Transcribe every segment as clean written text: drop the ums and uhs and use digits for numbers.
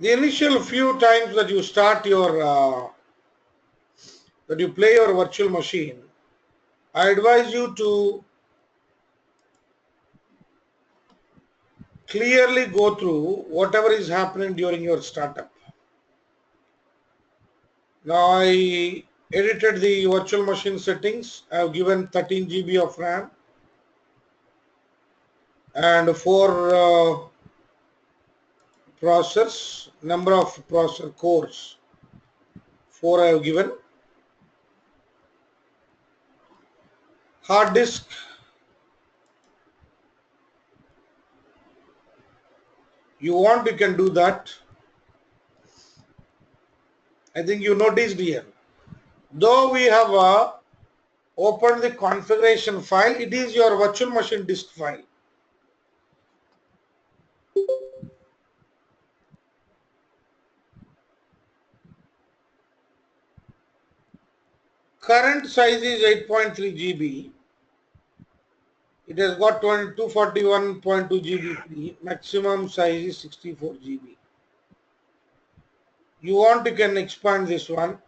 The initial few times that you start your that you play your virtual machine, I advise you to clearly go through whatever is happening during your startup. Now I edited the virtual machine settings. I have given 13 GB of RAM and 4 processors, number of processor cores, 4 I have given. Hard disk, you want, you can do that. I think you noticed here. Though we have opened the configuration file, it is your virtual machine disk file. Current size is 8.3 GB. It has got 241.2 GB free. Maximum size is 64 GB. You want, you can expand this one.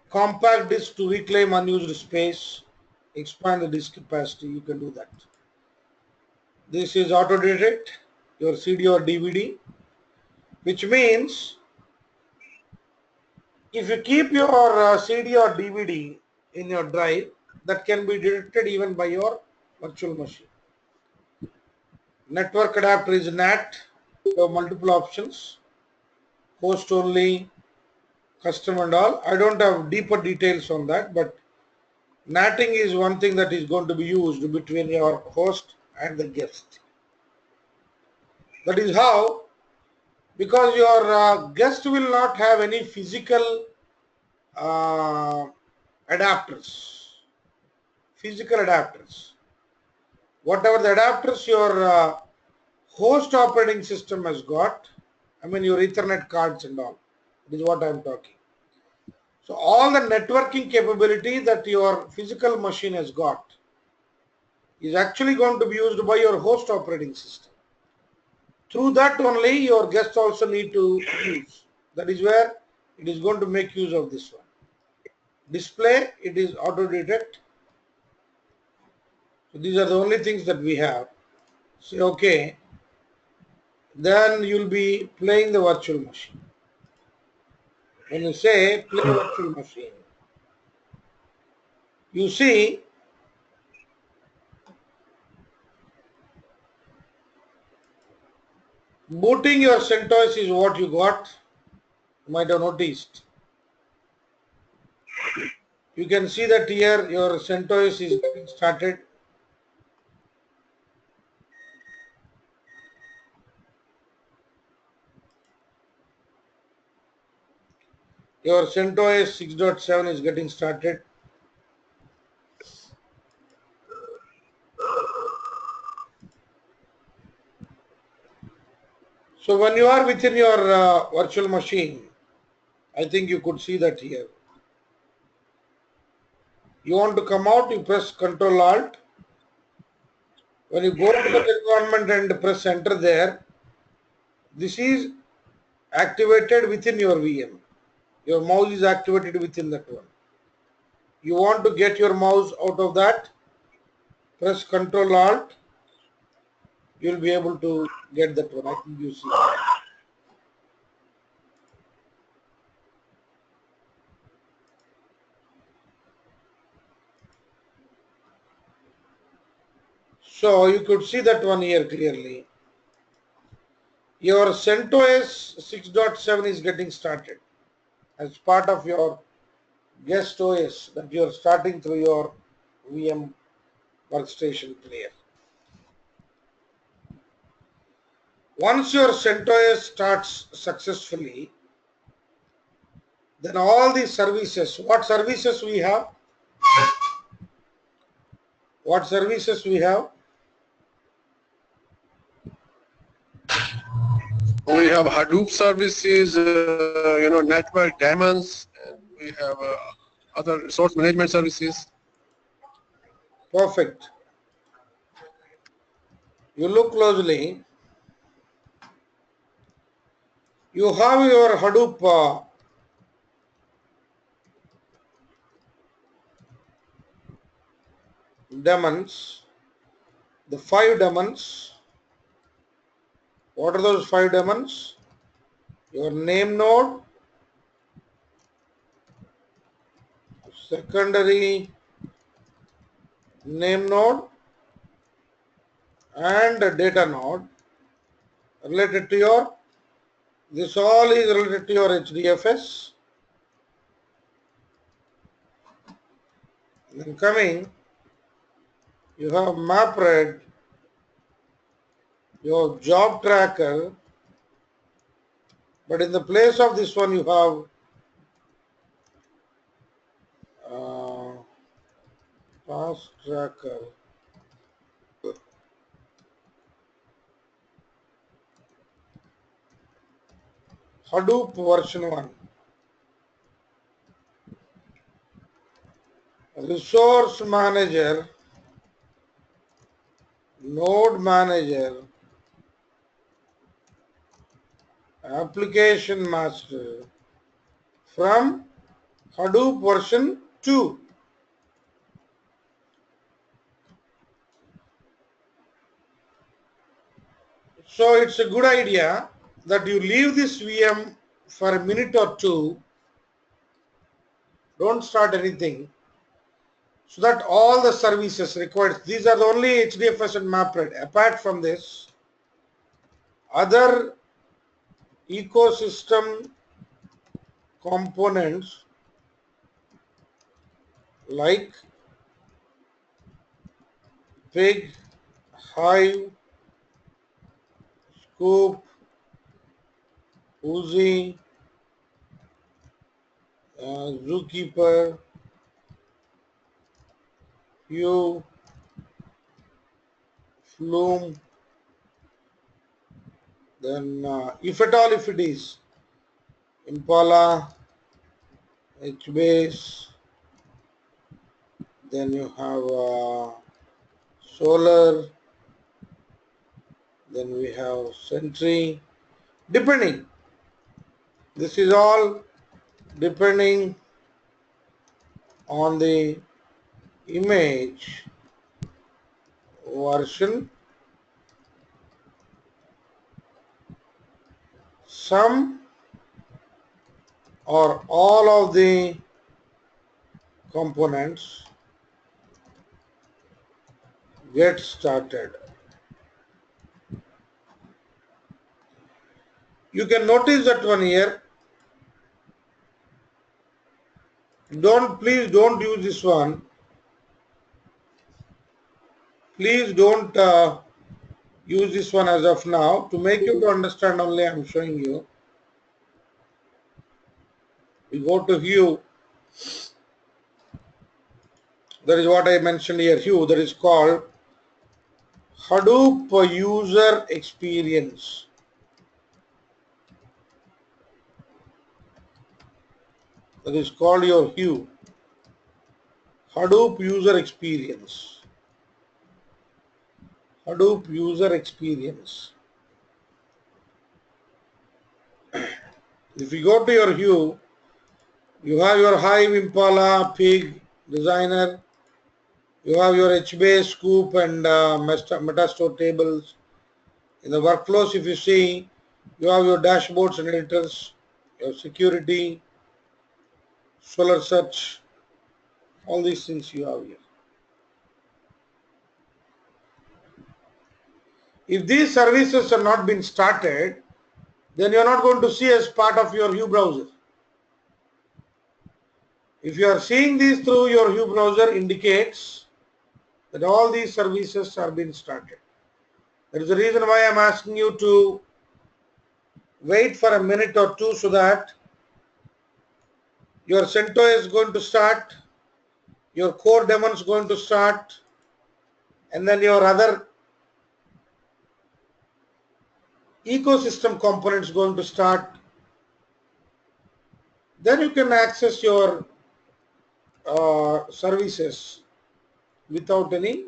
Compact disk to reclaim unused space. Expand the disk capacity. You can do that. This is auto detect your CD or DVD, which means if you keep your CD or DVD in your drive, that can be detected even by your virtual machine. Network adapter is NAT. You have multiple options. Host only, custom and all. I don't have deeper details on that, but NATing is one thing that is going to be used between your host and the guest. That is how, because your guest will not have any physical uh, adapters. Physical adapters. Whatever the adapters your host operating system has got, I mean your Ethernet cards and all, this is what I am talking. So all the networking capability that your physical machine has got is actually going to be used by your host operating system. Through that only your guests also need to use. That is where it is going to make use of this one. Display, it is auto detect. So these are the only things that we have. Say okay, then you'll be playing the virtual machine. When you say play virtual machine, you see booting your CentOS is what you got. You might have noticed. You can see that here your CentOS is getting started. Your CentOS 6.7 is getting started. So when you are within your virtual machine, I think you could see that here. You want to come out, you press Ctrl Alt. When you go to the environment and press enter there, this is activated within your VM. Your mouse is activated within that one. You want to get your mouse out of that, press Ctrl Alt, you will be able to get that one. I think you see. So you could see that one here clearly. Your CentOS 6.7 is getting started as part of your guest OS that you are starting through your VM workstation player. Once your CentOS starts successfully, then all these services, what services we have? What services we have? We have Hadoop services, network daemons, and we have other resource management services. Perfect. You look closely. You have your Hadoop daemons, the 5 daemons. What are those 5 daemons? Your name node, secondary name node, and a data node related to your, this all is related to your HDFS. Then coming, you have MapRed, your job tracker, but in the place of this one you have task tracker. Hadoop version 1. Resource manager, node manager, application master from Hadoop version 2. So it's a good idea that you leave this VM for a minute or two, don't start anything, so that all the services required, these are the only HDFS and MapRed. Apart from this, other ecosystem components like Pig, Hive, Scoop, Uzi, Zookeeper, Hue, Flume, then if at all if it is Impala, HBase, then you have Solar, then we have Sentry, depending. This is all depending on the image version. Some or all of the components get started. You can notice that one here. Please don't use this one. Please don't use this one as of now. To make you to understand only, I am showing you. We go to Hue. That is what I mentioned here. Hue, that is called Hadoop user experience. That is called your Hue. Hadoop user experience. Hadoop user experience. If you go to your Hue, you have your Hive, Impala, Pig, Designer. You have your HBase, Scoop, and Metastore tables. In the workflows, if you see, you have your dashboards and editors, your security, Solar Search, all these things you have here. If these services are not been started, then you are not going to see as part of your Hue browser. If you are seeing these through your Hue browser, indicates that all these services are being started. That is the reason why I am asking you to wait for a minute or two so that your CentOS is going to start, your core daemon is going to start, and then your other ecosystem components going to start. Then you can access your services without any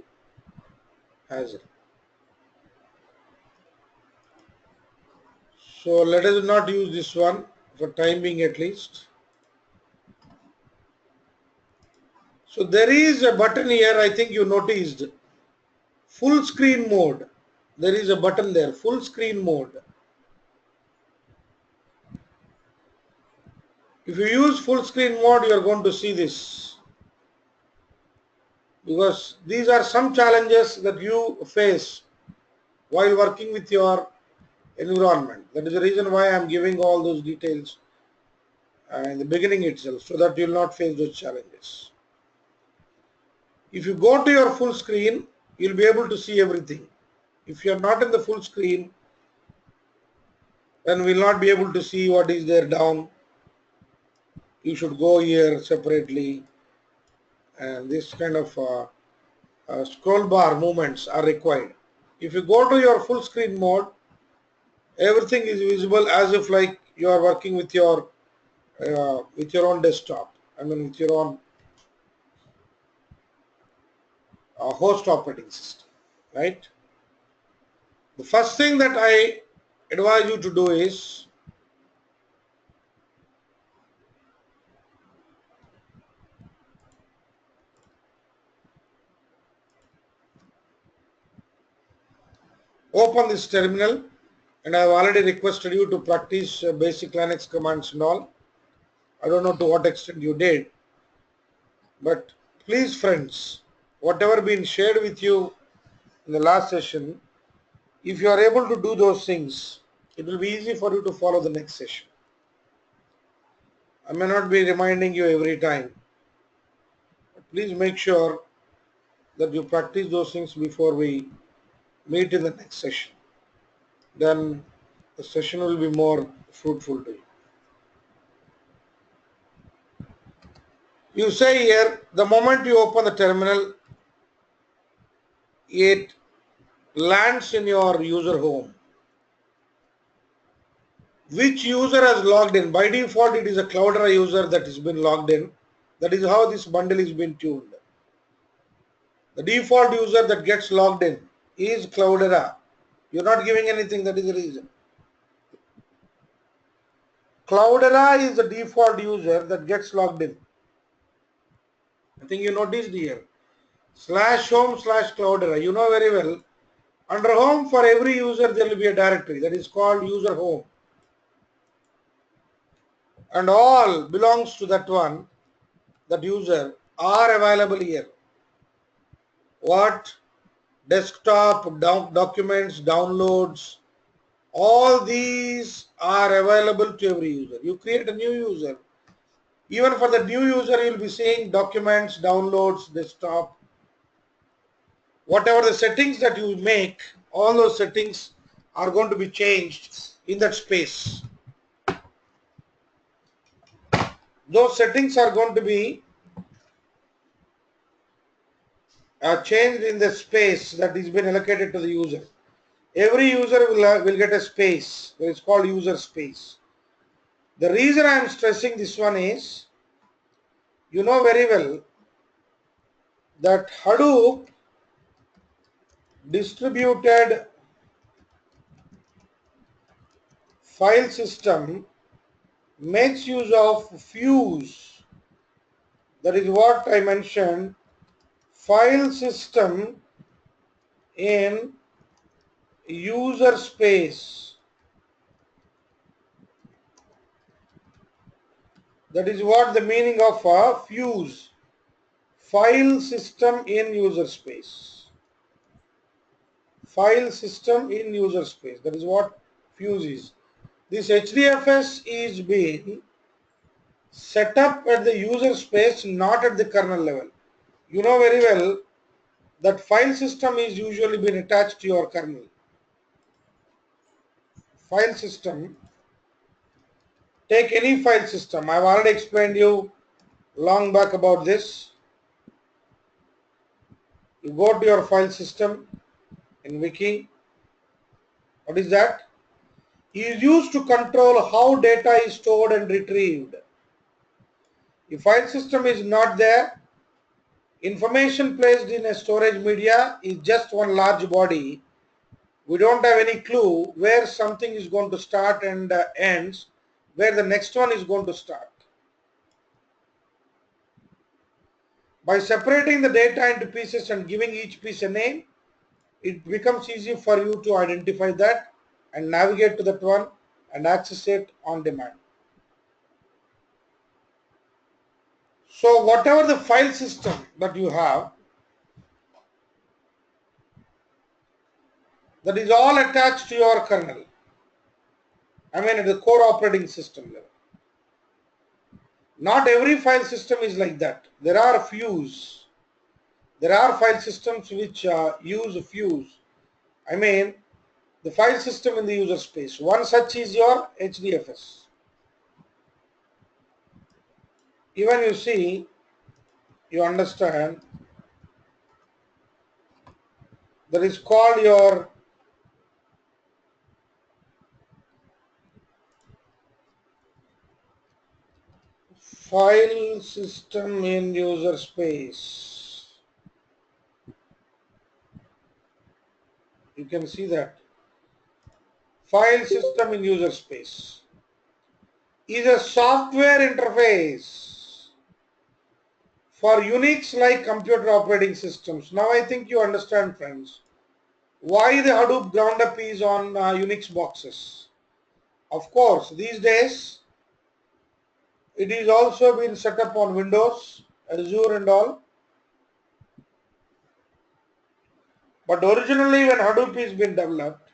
hassle. So let us not use this one for time being at least. So there is a button here, I think you noticed, full screen mode. There is a button there, full screen mode. If you use full screen mode, you are going to see this, because these are some challenges that you face while working with your environment. That is the reason why I am giving all those details in the beginning itself, so that you will not face those challenges. If you go to your full screen, you will be able to see everything. If you are not in the full screen, then we will not be able to see what is there down. You should go here separately, and this kind of scroll bar movements are required. If you go to your full screen mode, everything is visible as if like you are working with your own desktop. I mean with your own host operating system, right? The first thing that I advise you to do is open this terminal, and I have already requested you to practice basic Linux commands and all. I don't know to what extent you did, but please friends, whatever been shared with you in the last session, if you are able to do those things, it will be easy for you to follow the next session. I may not be reminding you every time, but please make sure that you practice those things before we meet in the next session. Then the session will be more fruitful to you. You say here, the moment you open the terminal, it lands in your user home. Which user has logged in? By default, it is a Cloudera user that has been logged in. That is how this bundle is being tuned. The default user that gets logged in is Cloudera. You're not giving anything, that is the reason. Cloudera is the default user that gets logged in. I think you noticed here. /home/Cloudera. You know very well. Under home, for every user there will be a directory that is called user home. And all belongs to that one, that user, are available here. What? Desktop, documents, downloads, all these are available to every user. You create a new user. Even for the new user, you will be seeing documents, downloads, desktop. Whatever the settings that you make, all those settings are going to be changed in that space. Those settings are going to be changed in the space that is been allocated to the user. Every user will get a space. It's called user space. The reason I am stressing this one is, you know very well that Hadoop distributed file system makes use of fuse. That is what I mentioned, file system in user space. That is what the meaning of a fuse, file system in user space. File system in user space. That is what fuse is. This HDFS is being set up at the user space, not at the kernel level. You know very well that file system is usually been attached to your kernel. File system, take any file system. I've already explained you long back about this. You go to your file system in Wiki. What is that? It is used to control how data is stored and retrieved. If file system is not there, information placed in a storage media is just one large body We don't have any clue where something is going to start and ends, where the next one is going to start. By separating the data into pieces and giving each piece a name, it becomes easy for you to identify that and navigate to that one and access it on demand. So whatever the file system that you have, that is all attached to your kernel. I mean at the core operating system level. Not every file system is like that. There are fews. There are file systems which use fuse. I mean the file system in the user space. One such is your HDFS. Even you see, you understand, that is called your file system in user space. You can see that. File system in user space is a software interface for Unix like computer operating systems. Now I think you understand, friends, why the Hadoop ground up is on Unix boxes. Of course, these days it is also been set up on Windows, Azure and all. But originally when Hadoop is been developed,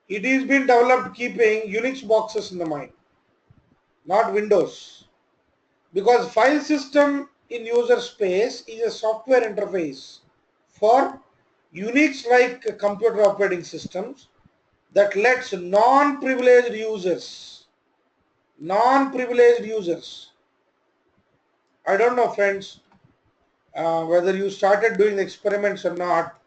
it is been developed keeping Unix boxes in the mind, not Windows. Because file system in user space is a software interface for Unix like computer operating systems that lets non-privileged users, I don't know, friends, whether you started doing the experiments or not.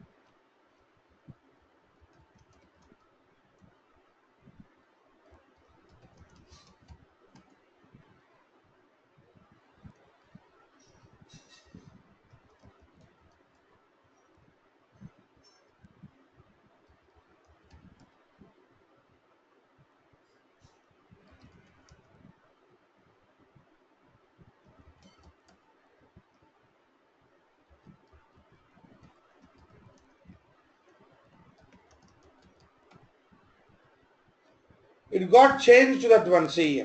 It got changed to that one. See,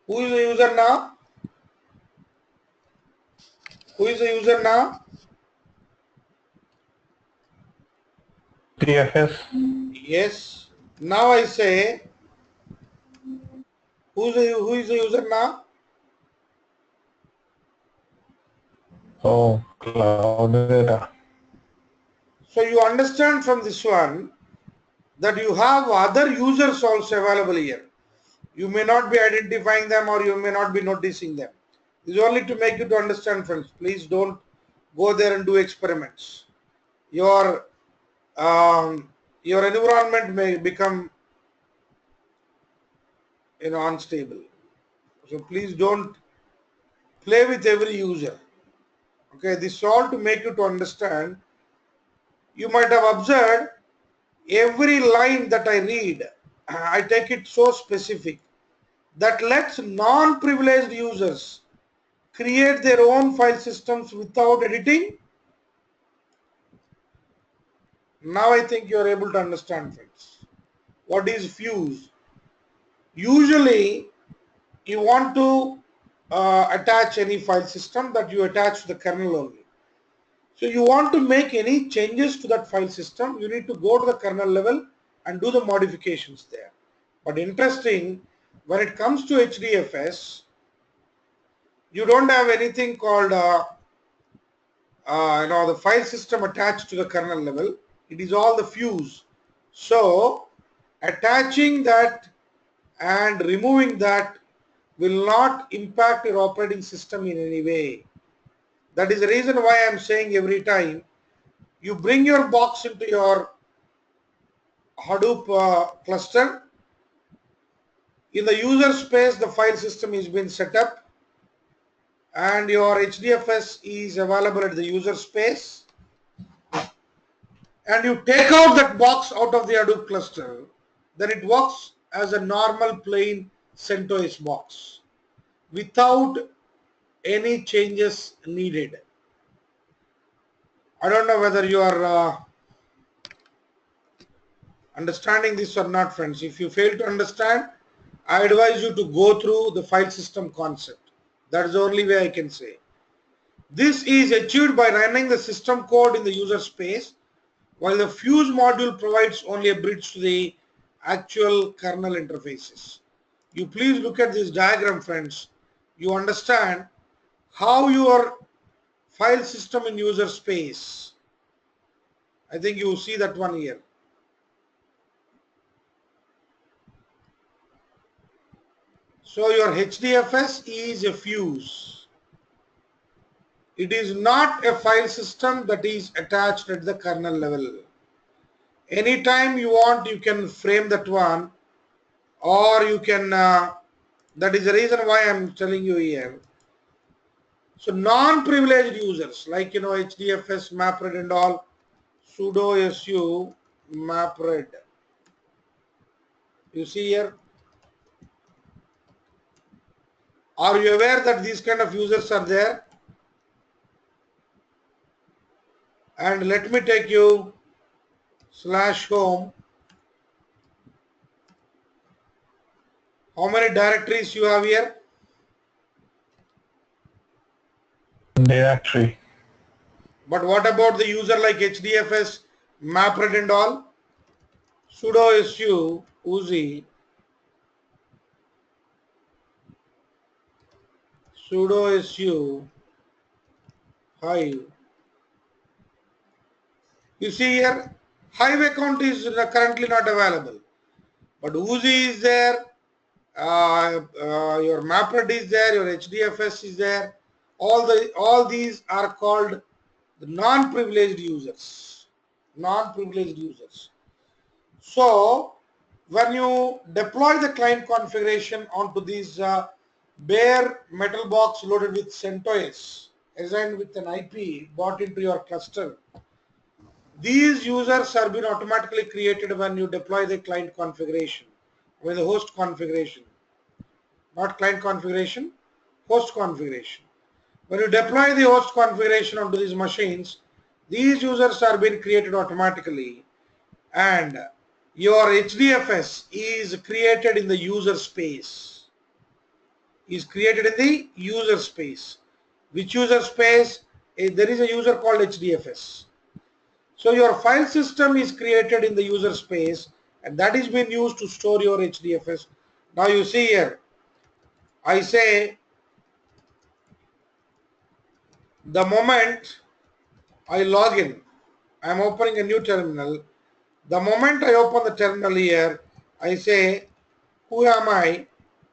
who is the user now? Who is the user now? HDFS. Yes. Now I say, who is the user now? Oh, cloud data. So you understand from this one that you have other users also available here. You may not be identifying them or you may not be noticing them. This is only to make you to understand, friends. Please don't go there and do experiments. Your your environment may become unstable. So please don't play with every user. Okay, this is all to make you to understand. You might have observed every line that I read, I take it so specific that lets non-privileged users create their own file systems without editing. Now I think you are able to understand, friends. What is fuse? Usually you want to attach any file system, that you attach to the kernel only. So you want to make any changes to that file system, you need to go to the kernel level and do the modifications there. But interesting, when it comes to HDFS, you don't have anything called the file system attached to the kernel level. It is all the fuse. So attaching that and removing that will not impact your operating system in any way. That is the reason why I am saying every time you bring your box into your Hadoop cluster. In the user space, the file system is being set up and your HDFS is available at the user space. and you take out that box out of the Hadoop cluster, then it works as a normal plain CentOS box without any changes needed. I don't know whether you are understanding this or not, friends. If you fail to understand, I advise you to go through the file system concept. That is the only way I can say. This is achieved by running the system code in the user space, while the Fuse module provides only a bridge to the actual kernel interfaces. You please look at this diagram, friends. You understand how your file system in user space. I think you see that one here. So your HDFS is a fuse. It is not a file system that is attached at the kernel level. Anytime you want, you can frame that one, or you can, that is the reason why I'm telling you here. So non-privileged users like, HDFS, MapRead and all, sudo su MapRead. You see here? Are you aware that these kind of users are there? And let me take you /home. How many directories you have here? Directory. But what about the user like HDFS, MapRead and all? Sudo su uzi sudo su hive. You see here, hive account is currently not available, but Uzi is there, your MapRead is there, your HDFS is there. All these are called the non-privileged users. Non-privileged users. So when you deploy the client configuration onto these bare metal box loaded with CentOS, assigned with an IP bought into your cluster, these users are being automatically created when you deploy the client configuration, with the host configuration, not client configuration, host configuration. When you deploy the host configuration onto these machines, these users are being created automatically, and your HDFS is created in the user space. Is created in the user space. Which user space? There is a user called HDFS. So your file system is created in the user space, and that is being used to store your HDFS. Now you see here, I say the moment I log in, I am opening a new terminal. The moment I open the terminal here, I say, who am I?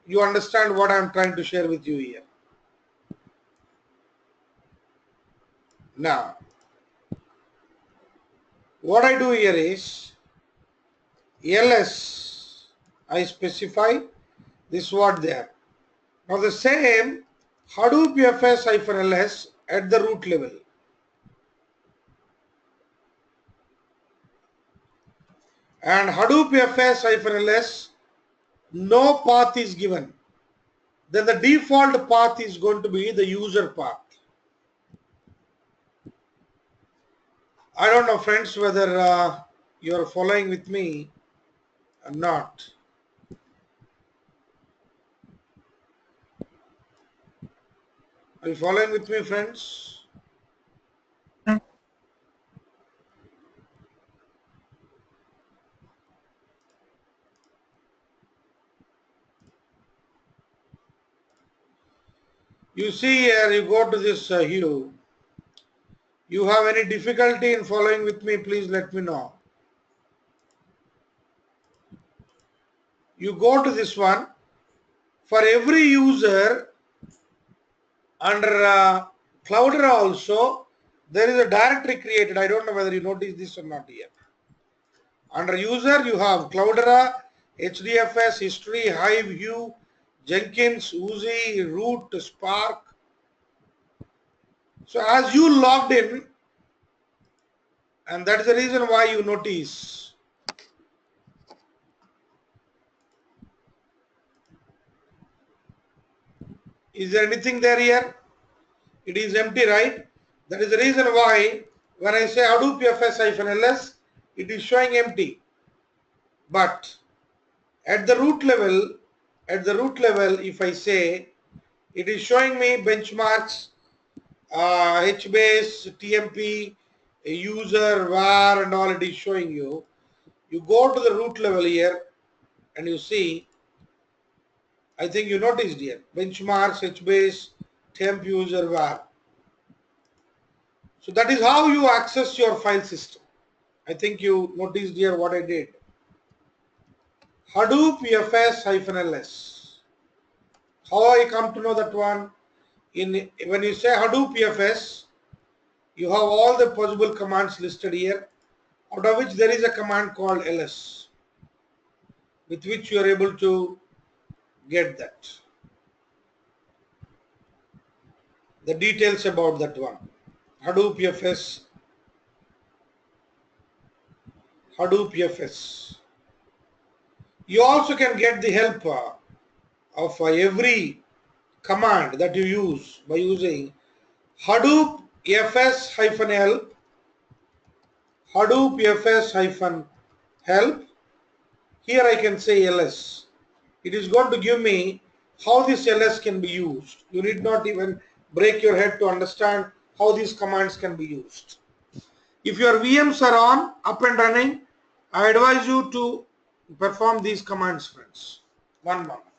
You understand what I am trying to share with you here. Now, what I do here is, ls, I specify this word there. Now the same Hadoop fs-ls at the root level. And Hadoop fs-ls, no path is given. Then the default path is going to be the user path. I don't know, friends, whether you are following with me or not. Are you following with me, friends? You see here, you go to this hue. You have any difficulty in following with me, please let me know. You go to this one. For every user under Cloudera also, there is a directory created. I don't know whether you notice this or not here. Under user, you have Cloudera, HDFS, history, Hive, Hue, Jenkins, Uzi, Root, Spark. So as you logged in, And that is the reason why you notice is there anything there here? It is empty, right? That is the reason why when I say Hadoop FS-ls, it is showing empty. But at the root level, if I say it is showing me benchmarks, HBase, TMP, user, var, and all it is showing you. You go to the root level here and you see, I think you noticed here, benchmarks, HBase, temp, user, var. So that is how you access your file system. I think you noticed here what I did. Hadoop FS-ls. How I come to know that one? When you say Hadoop FS, you have all the possible commands listed here, out of which there is a command called ls, with which you are able to get that. The details about that one. Hadoop FS, Hadoop FS. You also can get the help of every command that you use by using Hadoop FS-help, Hadoop FS-help. Here I can say ls. It is going to give me how this ls can be used. You need not even break your head to understand how these commands can be used. If your VMs are on, up and running, I advise you to perform these commands, friends. One moment.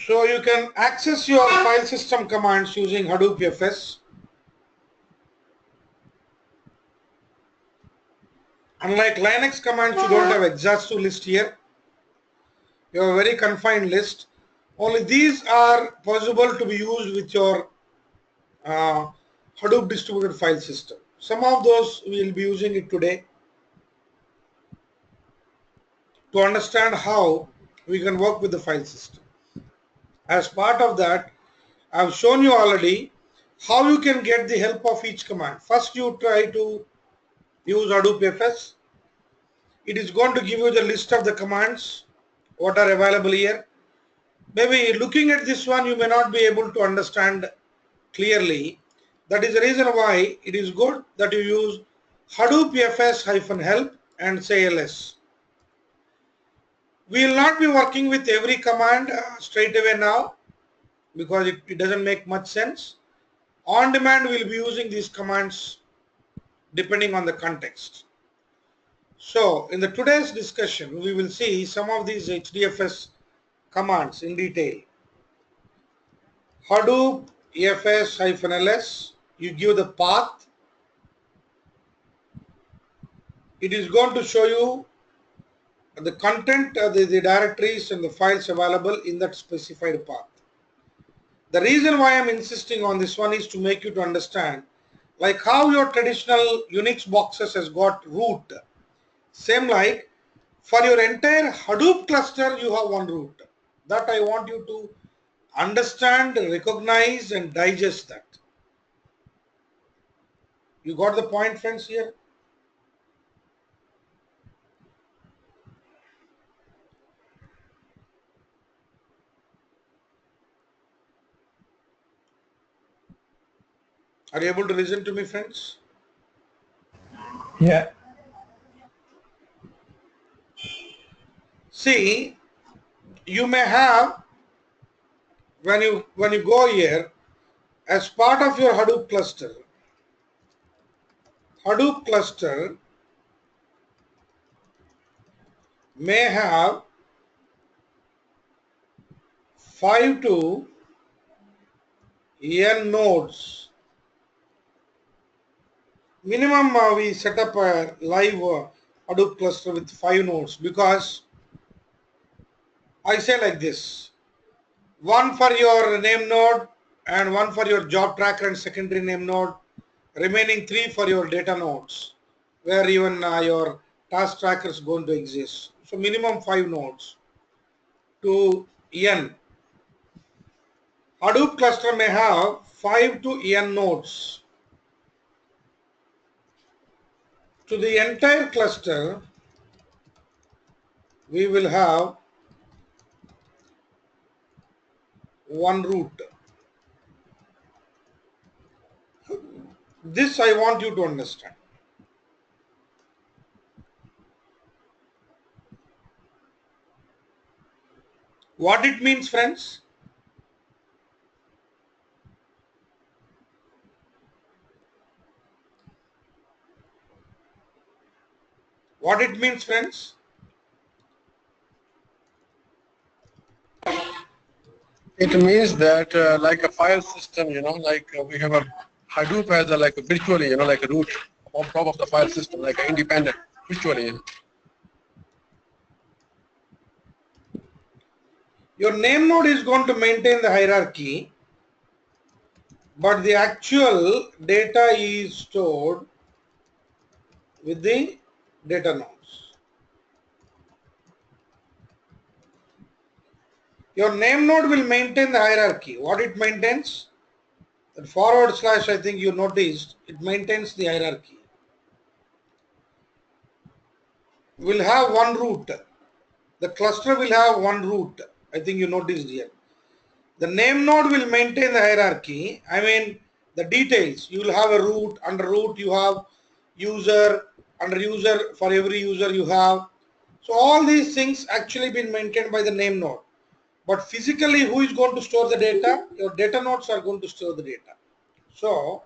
So you can access your file system commands using Hadoop FS. Unlike Linux commands, you don't have exhaustive list here. You have a very confined list. Only these are possible to be used with your Hadoop distributed file system. Some of those we will be using it today to understand how we can work with the file system. As part of that, I have shown you already how you can get the help of each command. First, you try to use Hadoop FS. It is going to give you the list of the commands what are available here. maybe looking at this one, you may not be able to understand clearly. That is the reason why it is good that you use Hadoop fs-help and say ls. We will not be working with every command straight away now because it doesn't make much sense. On demand, we will be using these commands depending on the context. So in the today's discussion, we will see some of these HDFS commands in detail. Hadoop fs-ls, you give the path. It is going to show you the content, the directories and the files available in that specified path. The reason why I am insisting on this one is to make you to understand like how your traditional Unix boxes has got root. Same like for your entire Hadoop cluster, you have one root. That I want you to understand, recognize and digest that. You got the point, friends, here? Are you able to listen to me, friends? Yeah. See, you may have, when you go here, as part of your Hadoop cluster may have 5 to n nodes. Minimum we set up a live Hadoop cluster with 5 nodes because I say like this: one for your name node and one for your job tracker and secondary name node, remaining 3 for your data nodes where even your task tracker is going to exist. So minimum 5 nodes to n. Hadoop cluster may have 5 to n nodes. To the entire cluster, we will have one root. This I want you to understand. What it means, friends? What it means, friends? It means that like a file system, like we have a Hadoop as a like a virtually, like a root on top of the file system, like an independent virtually. Your name node is going to maintain the hierarchy, but the actual data is stored with the data nodes. Your name node will maintain the hierarchy. What it maintains? That forward slash, I think you noticed, it maintains the hierarchy. Will have one root. The cluster will have one root. I think you noticed here. The name node will maintain the hierarchy. I mean the details. You will have a root. Under root you have user. Under user, for every user you have. So all these things actually been maintained by the name node. But physically, who is going to store the data? Your data nodes are going to store the data. So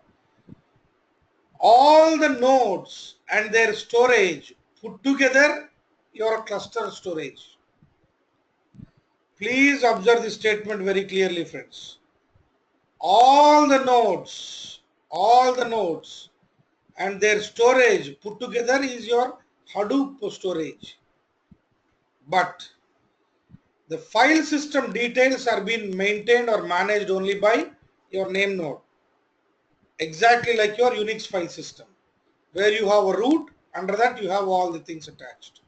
all the nodes and their storage put together, your cluster storage. Please observe this statement very clearly, friends. All the nodes and their storage put together is your Hadoop storage. But the file system details are being maintained or managed only by your name node. Exactly like your Unix file system, where you have a root, under that you have all the things attached.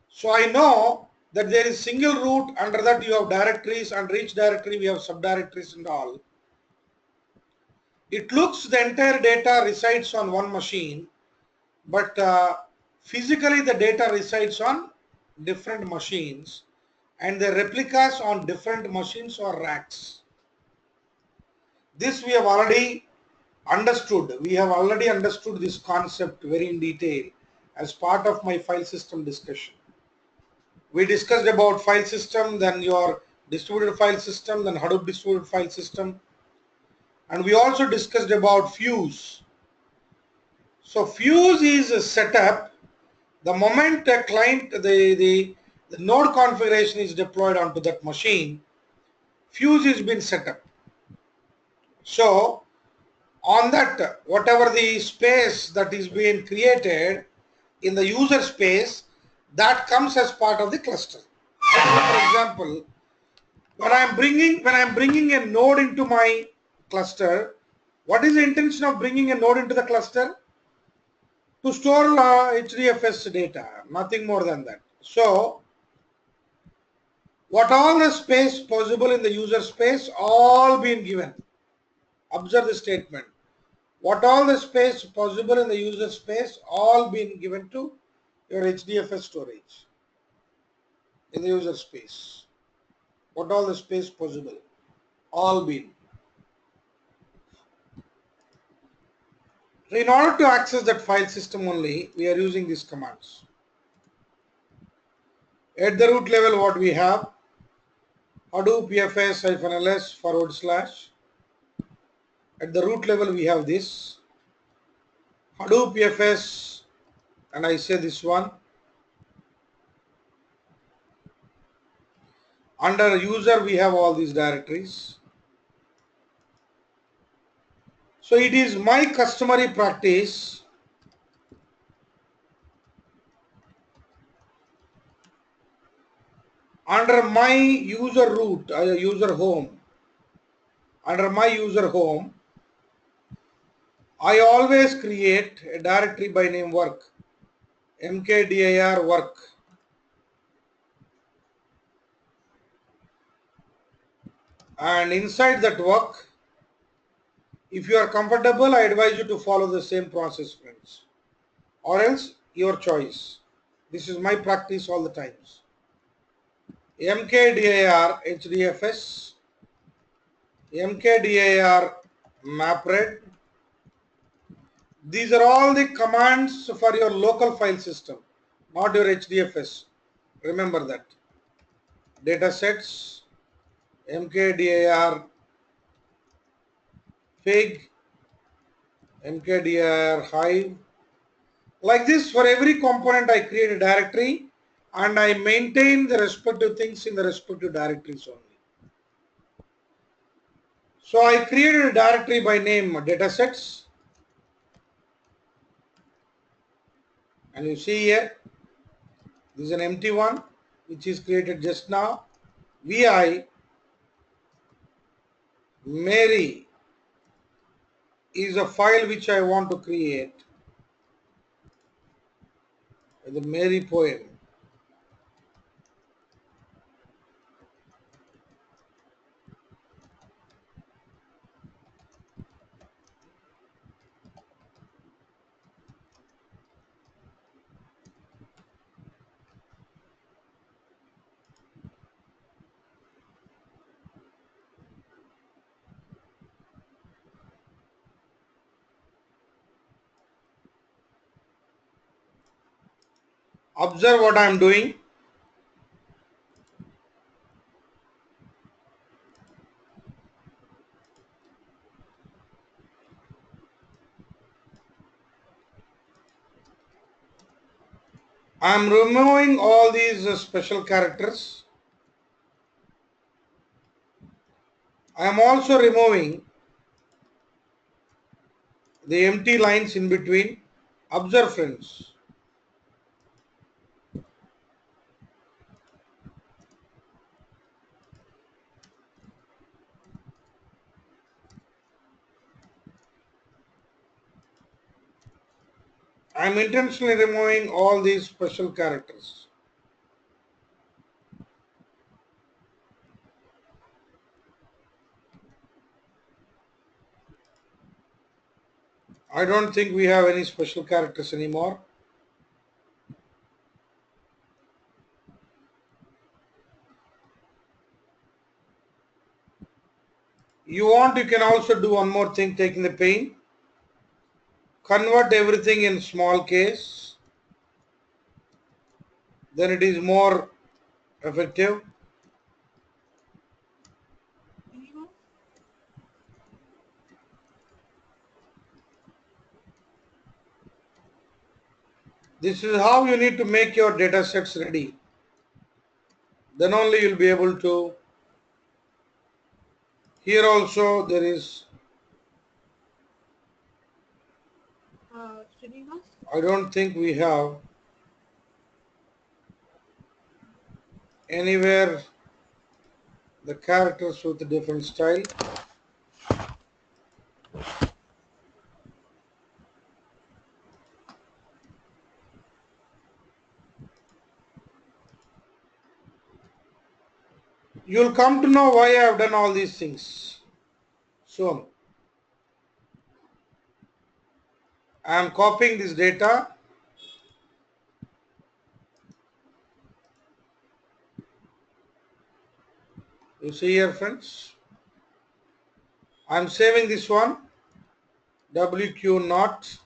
So I know that there is single root, under that you have directories, under each directory we have subdirectories and all. It looks the entire data resides on one machine, but physically the data resides on different machines, and the replicas on different machines or racks. This we have already understood. We have already understood this concept very in detail as part of my file system discussion. We discussed about file system, then your distributed file system, then Hadoop distributed file system, and we also discussed about fuse. So fuse is a setup. The moment a client, the node configuration is deployed onto that machine, fuse is been set up. So on that, whatever the space that is being created in the user space, that comes as part of the cluster. For example, when I'm bringing a node into my cluster, what is the intention of bringing a node into the cluster? To store HDFS data, nothing more than that. So what all the space possible in the user space, all been given. Observe the statement. What all the space possible in the user space, all been given to your HDFS storage in the user space. What all the space possible, all been. In order to access that file system only, we are using these commands. At the root level, what we have, Hadoop fs-ls /. At the root level, we have this Hadoop fs, and I say this one. Under user, we have all these directories. So it is my customary practice under my user root, user home, under my user home, I always create a directory by name work, mkdir work. And inside that work, if you are comfortable, I advise you to follow the same process, friends, or else your choice. This is my practice all the times. mkdir hdfs, mkdir mapred. These are all the commands for your local file system, not your HDFS. Remember that. Datasets, mkdir fig, mkdir hive. Like this, for every component I create a directory and I maintain the respective things in the respective directories only. So I created a directory by name datasets, and you see here, this is an empty one which is created just now. Vi Mary is a file which I want to create, the Mary poem. Observe what I am doing. I am removing all these special characters. I am also removing the empty lines in between. Observe, friends. I am intentionally removing all these special characters. I don't think we have any special characters anymore. You can also do one more thing, taking the pain. Convert everything in small case. Then it is more effective. This is how you need to make your data sets ready. Then only you'll be able to. Here also there is. I don't think we have anywhere the characters with a different style. You'll come to know why I have done all these things soon. I am copying this data. You see here, friends. I am saving this one. WQ naught.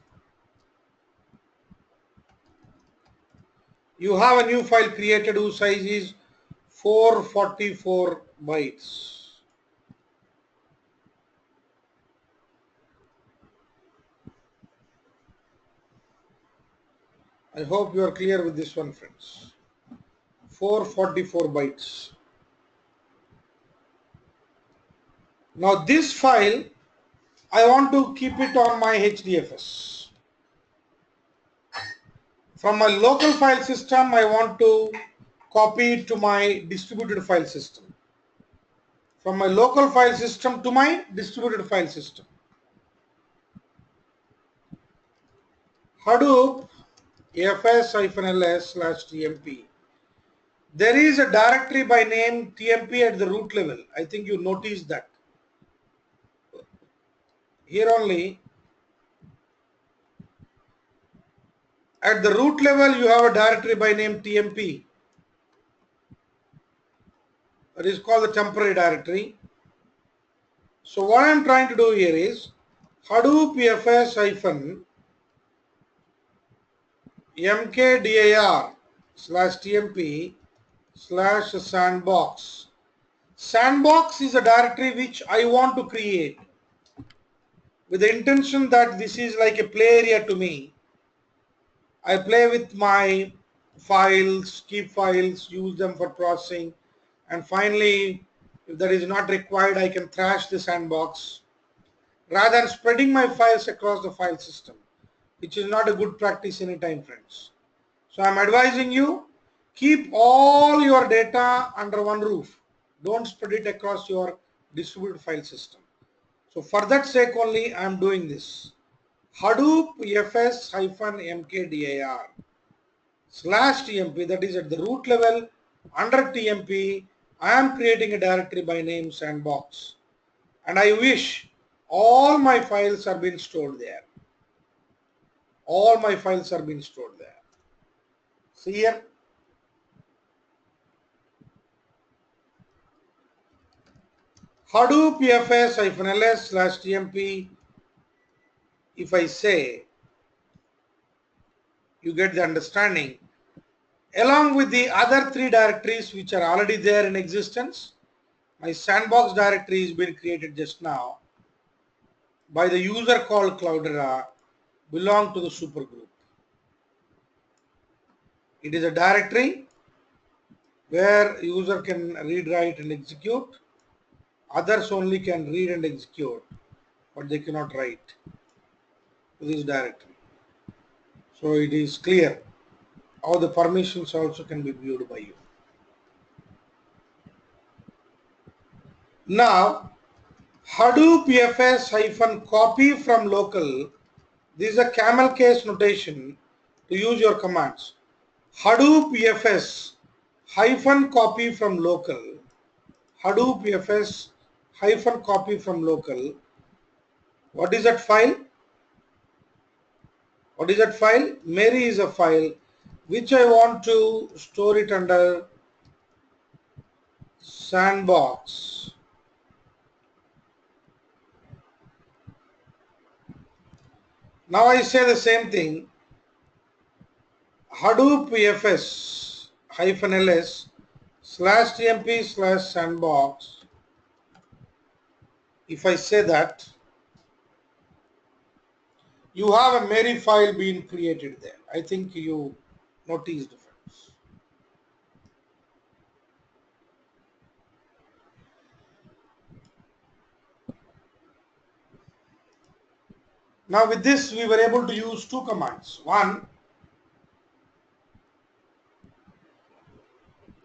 You have a new file created whose size is 444 bytes. I hope you are clear with this one, friends. 444 bytes. Now this file, I want to keep it on my HDFS. From my local file system, I want to copy it to my distributed file system. From my local file system to my distributed file system. Hadoop fs-ls/tmp. There is a directory by name tmp at the root level. I think you noticed that. Here only, at the root level, you have a directory by name tmp. That is called the temporary directory. So what I am trying to do here is Hadoop fs-mkdir/tmp/sandbox. Sandbox is a directory which I want to create with the intention that this is like a play area to me. I play with my files, keep files, use them for processing, and finally, if that is not required, I can trash the sandbox rather than spreading my files across the file system, which is not a good practice anytime, friends. So I'm advising you, keep all your data under one roof. Don't spread it across your distributed file system. So for that sake only, I'm doing this. Hadoop fs-mkdir/tmp, that is at the root level under tmp, I am creating a directory by name sandbox. And I wish all my files are being stored there. All my files are being stored there. See here. Hadoop fs-ls/tmp, if I say, you get the understanding. Along with the other three directories which are already there in existence, my sandbox directory has been created just now by the user called Cloudera, belong to the supergroup. It is a directory where user can read, write and execute. Others only can read and execute, but they cannot write to this directory. So it is clear how the permissions also can be viewed by you. Now, Hadoop fs-copy from local. This is a camel case notation to use your commands. Hadoop fs-copy from local. Hadoop fs-copy from local. What is that file? What is that file? Mary is a file which I want to store it under sandbox. Now I say the same thing. Hadoop fs -ls /tmp/sandbox. If I say that, you have a Mary file being created there. I think you noticed difference. Now with this we were able to use two commands. One,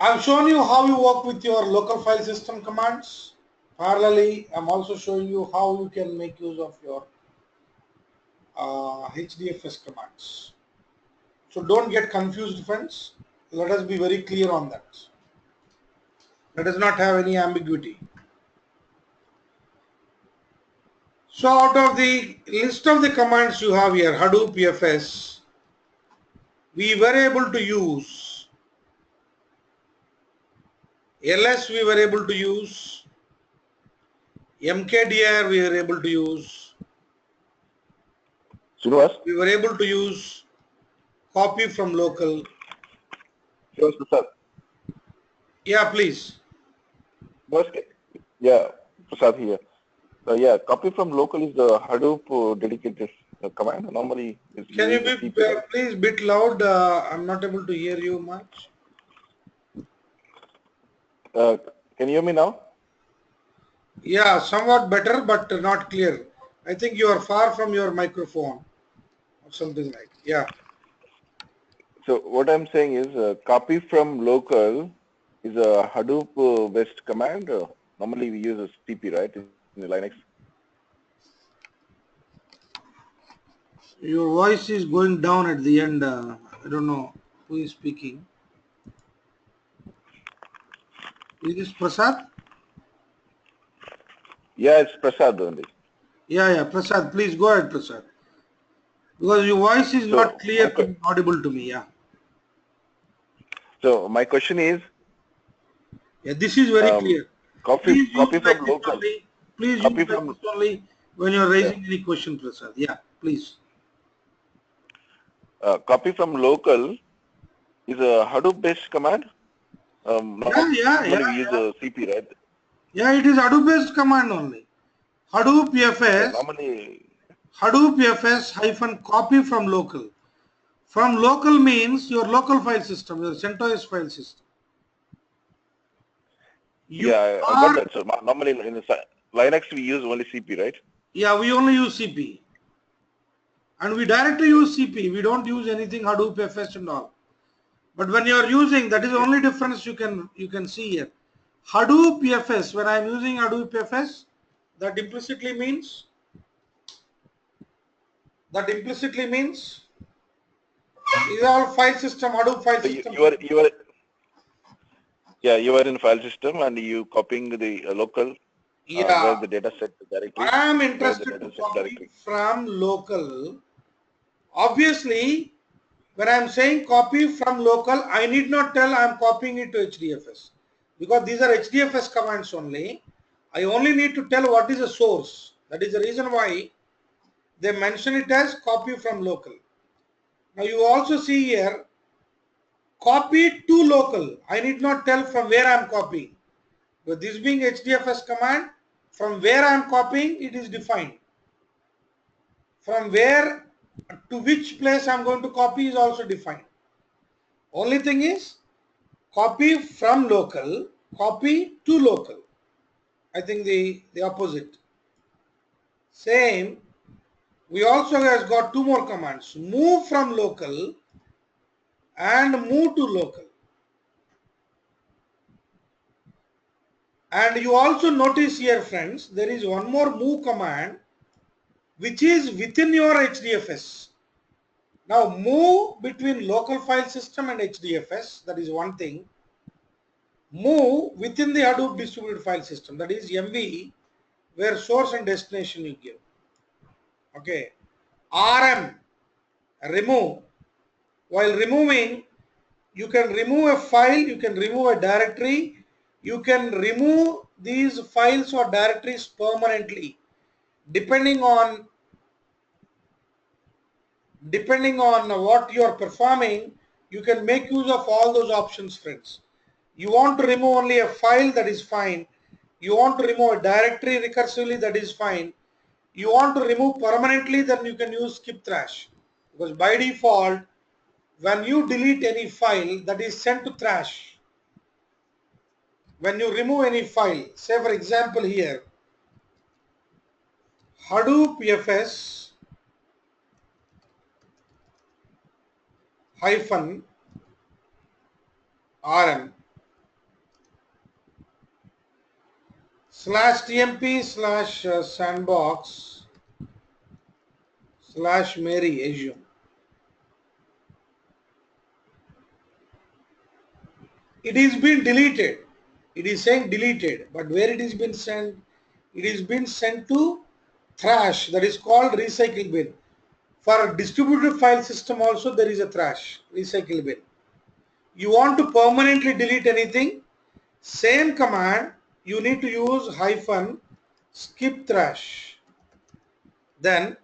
I've shown you how you work with your local file system commands. Parallelly, I'm also showing you how you can make use of your HDFS commands. So don't get confused, friends. Let us be very clear on that. Let us not have any ambiguity. So out of the list of the commands you have here, Hadoop FS, we were able to use ls, we were able to use mkdir, we were able to use, Srinivas? we were able to use copy from local. Srinivas Prasad. Yeah, please. First, yeah, Prasad here. Yeah, copy from local is the Hadoop dedicated command. Normally, it's Can you used the be CP, right? please bit loud? I'm not able to hear you much. Can you hear me now? Yeah, somewhat better, but not clear. I think you are far from your microphone or something like. Yeah. So what I'm saying is, copy from local is a Hadoop based command. Normally, we use a CP, right, in the Linux. Your voice is going down at the end. I don't know who is speaking. Is this Prasad? Yeah, it's Prasad only. Yeah, Prasad. Please go ahead, Prasad. Because your voice is not So clear to me, audible to me. Yeah. my question is, Yeah, this is very um, clear. copy Please use copy like from this local, only. Please use copy like from this only when you're yeah, raising any question, Prasad. Yeah, please. copy from local is a Hadoop based command. Yeah, Normally we yeah, use yeah, a yeah. CP, right? Yeah, it is Hadoop based command only. Hadoop Yeah, FS, normally, Hadoop FS hyphen copy from local. From local means your local file system, your CentOS file system. You yeah, I got are, that. So normally in the Linux we use only CP, right? yeah, we only use CP. And we directly use CP. We don't use anything Hadoop FS and all. But when you are using, that is the Okay. only difference you can see here. Hadoop FS, when I am using Hadoop FS, that implicitly means these are all file system, Hadoop file So system. you are in file system and you copying the local Yeah, where the data set directory, I am where the interested to data set copy directory. from local. Obviously, when I am saying copy from local, I need not tell I am copying it to HDFS because these are HDFS commands only. I only need to tell what is the source. That is the reason why they mention it as copy from local. Now you also see here copy to local. I need not tell from where I am copying. But this being HDFS command, from where I am copying, it is defined. From where to which place I am going to copy is also defined. Only thing is copy from local, copy to local. I think the opposite. Same, we also has got two more commands. Move from local and move to local. And you also notice here, friends, there is one more move command which is within your HDFS. Now move between local file system and HDFS, that is one thing. Move within the Hadoop distributed file system, that is MV, where source and destination you give. Okay. RM, remove. While removing, you can remove a file, you can remove a directory, you can remove these files or directories permanently, depending on Depending on what you are performing, you can make use of all those options, friends. You want to remove only a file, that is fine. You want to remove a directory recursively, that is fine. You want to remove permanently, then you can use skip trash. Because by default, when you delete any file, that is sent to trash. When you remove any file, say for example here, Hadoop fs hyphen rm slash tmp slash sandbox slash Mary assume. It is been deleted. It is saying deleted, but where it is been sent? It is been sent to trash, that is called recycle bin. For a distributed file system also there is a trash, recycle bin. You want to permanently delete anything, same command, you need to use hyphen skip trash. Then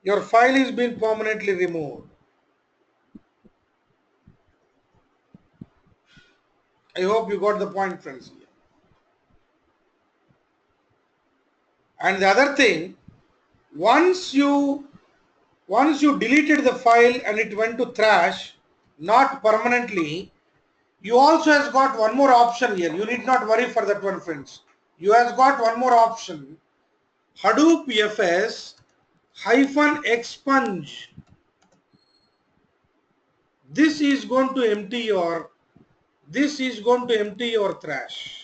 your file is been permanently removed. I hope you got the point, friends. And the other thing, once you deleted the file and it went to trash, not permanently, you also has got one more option here. You need not worry for that one, friends. You has got one more option. Hadoop fs hyphen expunge. This is going to empty your trash.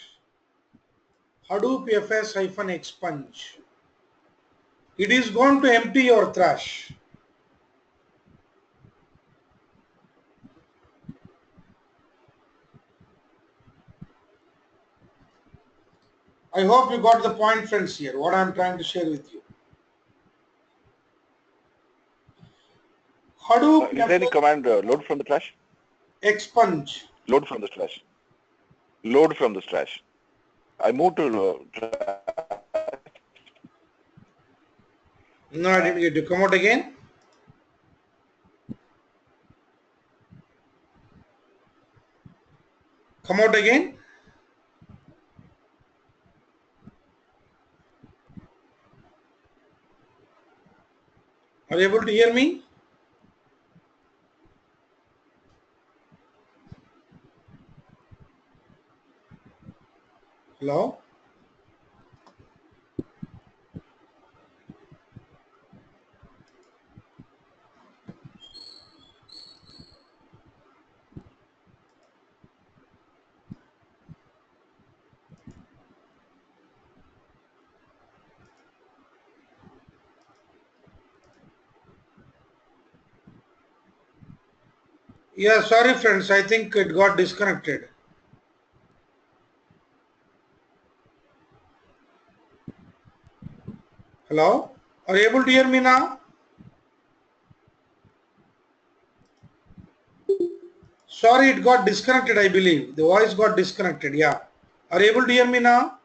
Hadoop fs hyphen expunge. It is going to empty your trash. I hope you got the point, friends, here, what I am trying to share with you. Hadoop Is there any command load from the trash? expunge. Load from the trash. Load from the trash. I moved to No, I didn't get you. Come out again. Come out again. Are you able to hear me? Hello? Yeah, sorry, friends. I think it got disconnected. Hello? Are you able to hear me now? Sorry, it got disconnected, I believe. The voice got disconnected. Yeah. Are you able to hear me now?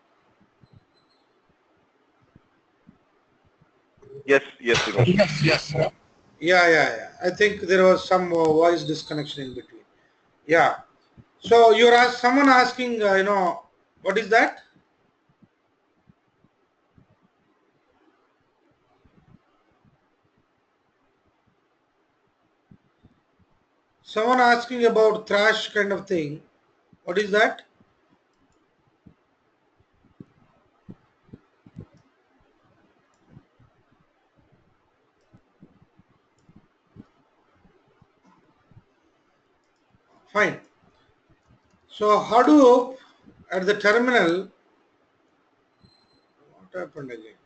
yes, Dinesh. Yes. Yeah. I think there was some voice disconnection in between. Yeah. So someone asking, what is that? Someone asking about trash kind of thing. What is that? Fine. So Hadoop at the terminal, what happened again?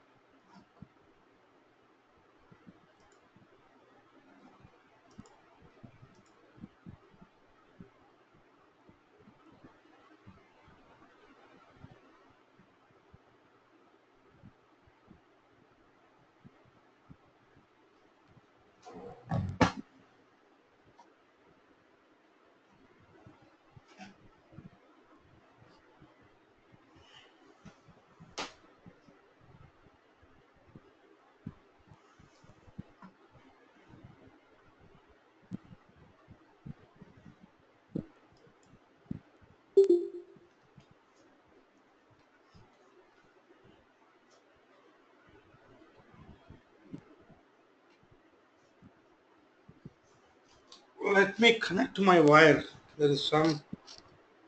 let me connect my wire. There is some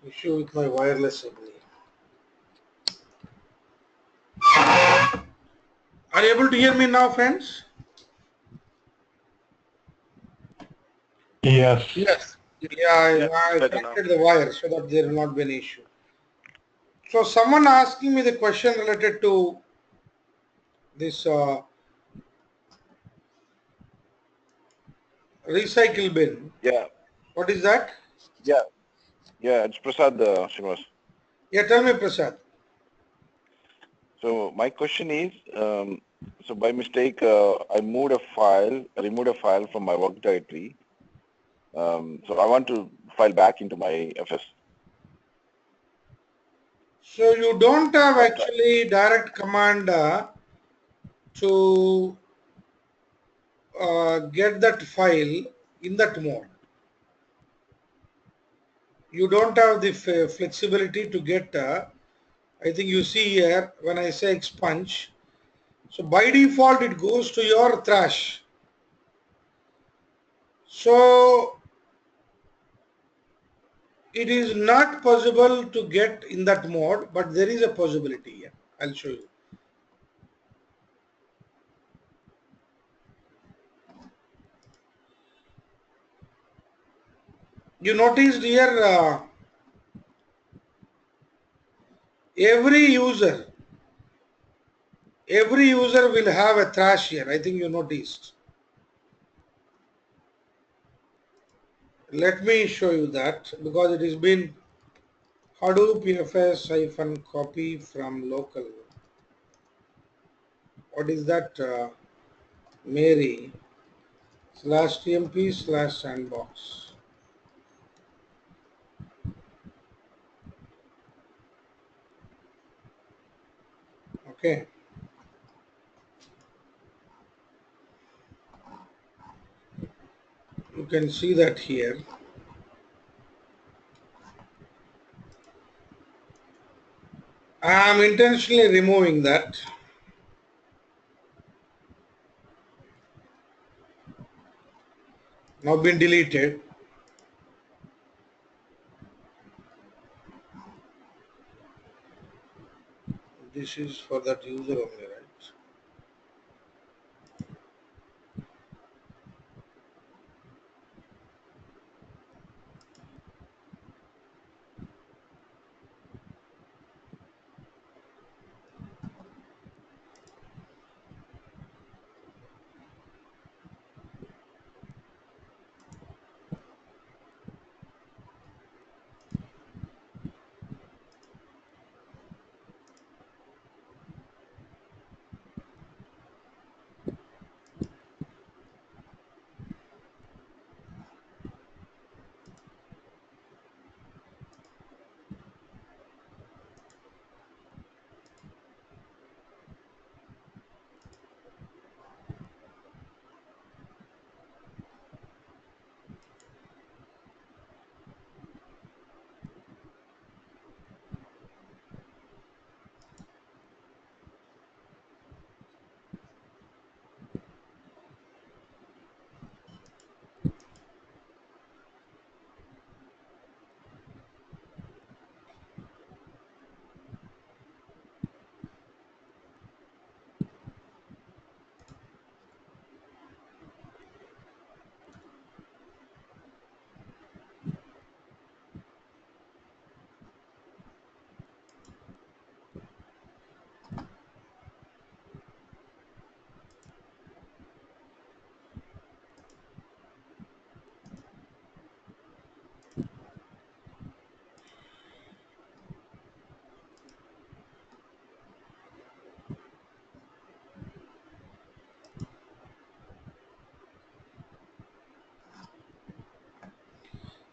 issue with my wireless, I believe. Are you able to hear me now, friends? Yes. Yes. Yeah, Yeah, I better now. connected the wire so that there will not be an issue. So someone asking me the question related to this recycle bin. Yeah, What is that? yeah, yeah. It's Prasad Srinivas. Yeah, tell me, Prasad. So my question is, so by mistake, I removed a file from my work directory. So I want to file back into my FS. So you don't have I try. actually direct command to get that file in that mode. You don't have the flexibility to get, I think you see here when I say expunge. So by default it goes to your trash. So it is not possible to get in that mode, but there is a possibility here. I'll show you. You noticed here every user will have a trash here. I think you noticed. Let me show you that because it has been Hadoop fs-copy from local. What is that? Mary /tmp/sandbox. Okay. You can see that here. I am intentionally removing that. Now been deleted. This is for that user only, right?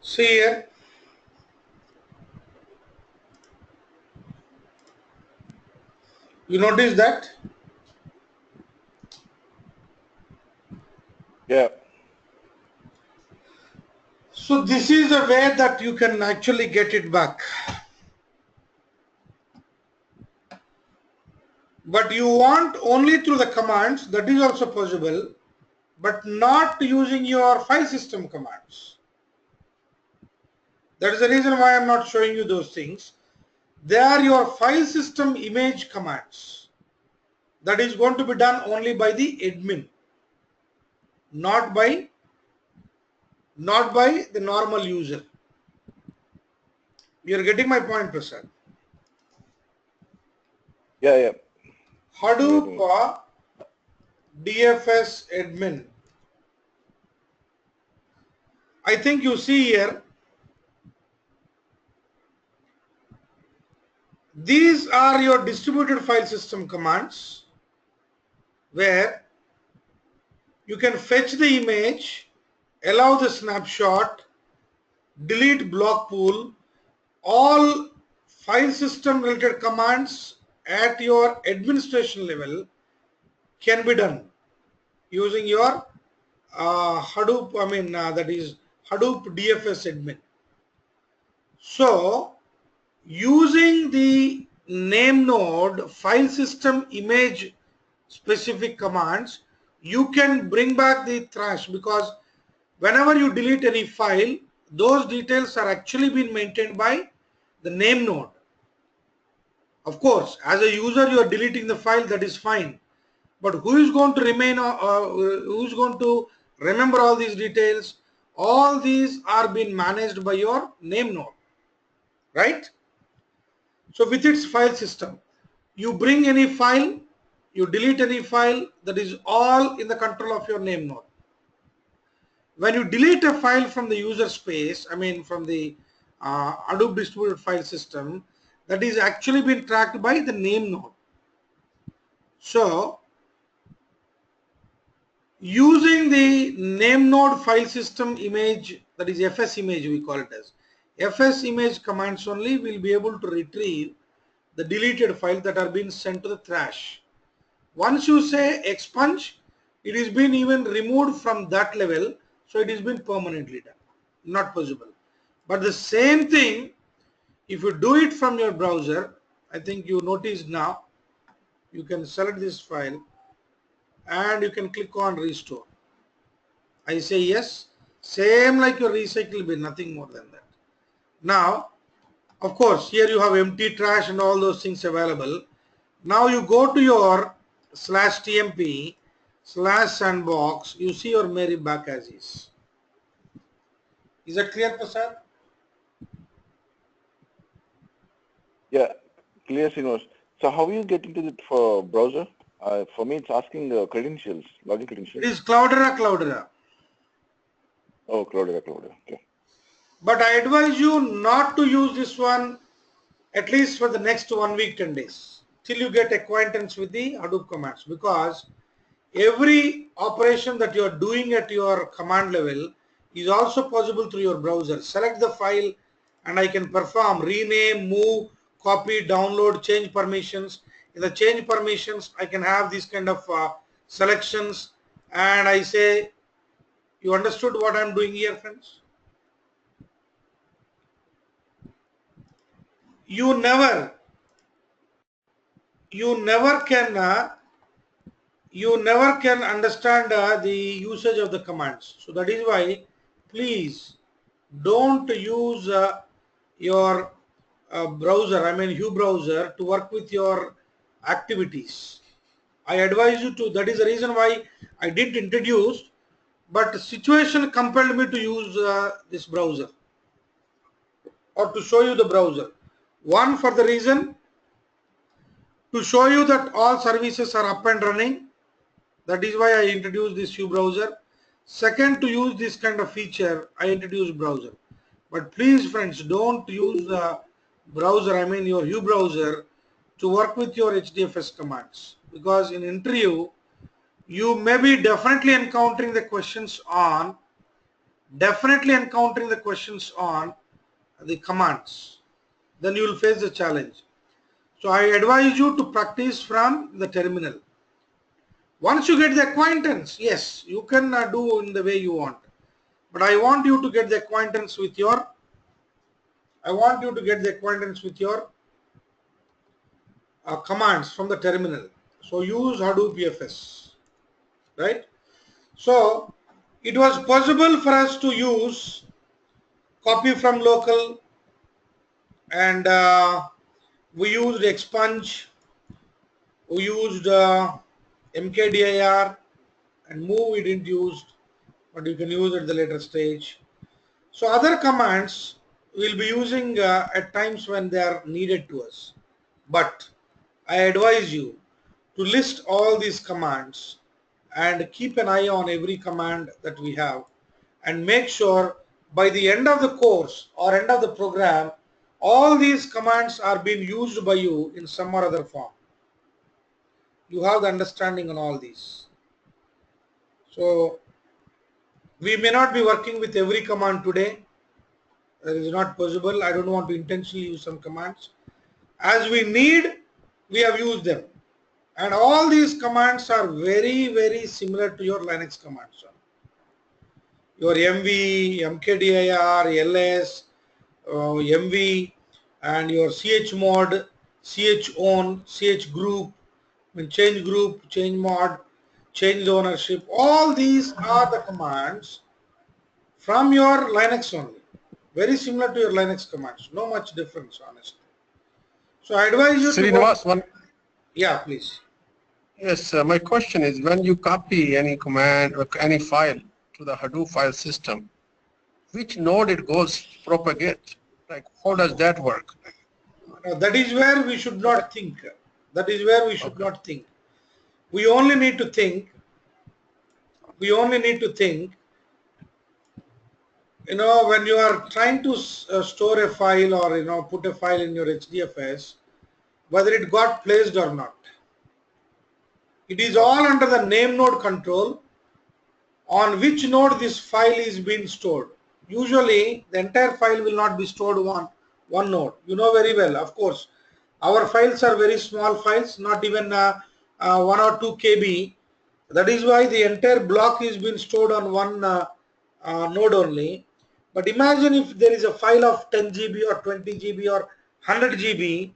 See here. You notice that? Yeah, So this is a way that you can actually get it back. But you want only through the commands, that is also possible, but not using your file system commands. That is the reason why I'm not showing you those things. They are your file system image commands. That is going to be done only by the admin, not by the normal user. You are getting my point, Prasad? Yeah, yeah. Hadoop DFS admin. I think you see here, these are your distributed file system commands where you can fetch the image, allow the snapshot, delete block pool, all file system related commands at your administration level can be done using your Hadoop, that is Hadoop DFS admin. So using the name node file system image specific commands, you can bring back the trash, because whenever you delete any file, those details are actually being maintained by the name node. Of course, as a user, you are deleting the file, that is fine. But who is going to remain, who is going to remember all these details? All these are being managed by your name node, right? So with its file system, you bring any file, you delete any file, that is all in the control of your name node. When you delete a file from the user space, from the Hadoop distributed file system, that is actually being tracked by the name node. So using the name node file system image, that is FS image we call it as, FS image commands only will be able to retrieve the deleted file that are being sent to the trash. Once you say expunge, it is been even removed from that level, so it is been permanently done, not possible. But the same thing, if you do it from your browser, I think you notice now, you can select this file and you can click on restore. I say yes, same like your recycle bin, nothing more than that. Now, of course, here you have empty trash and all those things available. Now you go to your /tmp/sandbox, you see your Mary back as is. Is that clear, Prasad? Yeah, clear, Srinivas. So how are you getting to it for browser? For me, it's asking credentials, login It credentials. is Cloudera. Oh, Cloudera. Okay. But I advise you not to use this one at least for the next 1 week, 10 days, till you get acquaintance with the Hadoop commands, because every operation that you are doing at your command level is also possible through your browser. Select the file and I can perform rename, move, copy, download, change permissions. In the change permissions, I can have these kind of selections, and I say, you understood what I'm doing here, friends? You never can understand the usage of the commands. So that is why, please don't use your browser, Hue browser, to work with your activities. I advise you to. That is the reason why I didn't introduce, but situation compelled me to use this browser, or to show you the browser. One, for the reason to show you that all services are up and running. That is why I introduced this Hue browser. Second, to use this kind of feature, I introduced browser. But please, friends, don't use the browser, your Hue browser, to work with your HDFS commands, because in interview you may be definitely encountering the questions on the commands. Then you will face the challenge. So I advise you to practice from the terminal. Once you get the acquaintance, yes, you can do in the way you want. But I want you to get the acquaintance with your commands from the terminal. So use Hadoop EFS, right? So it was possible for us to use copy from local, and we used expunge, we used mkdir, and move we didn't use, but you can use at the later stage. So other commands we'll be using at times when they are needed to us. But I advise you to list all these commands and keep an eye on every command that we have, and make sure by the end of the course or end of the program all these commands are being used by you in some or other form. You have the understanding on all these. So we may not be working with every command today. That is not possible. I don't want to intentionally use some commands. As we need, we have used them. And all these commands are very similar to your Linux commands. Your MV, mkdir, ls, MV, and your chmod, chown, chgroup, change group, change mod, change ownership. All these are the commands from your Linux only. Very similar to your Linux commands. No much difference, honestly. So I advise you to go. Srinivas, Yeah, please. yes, my question is, when you copy any command or any file to the Hadoop file system, which node it goes propagate? Like, how does that work? That is where we should not think. That is where we should Okay. not think. We only need to think. We only need to think. When you are trying to store a file, or put a file in your HDFS, whether it got placed or not, it is all under the name node control on which node this file is being stored. Usually the entire file will not be stored on one node. You know very well, of course. Our files are very small files, not even 1 or 2 KB. That is why the entire block is being stored on one node only. But imagine if there is a file of 10 GB or 20 GB or 100 GB,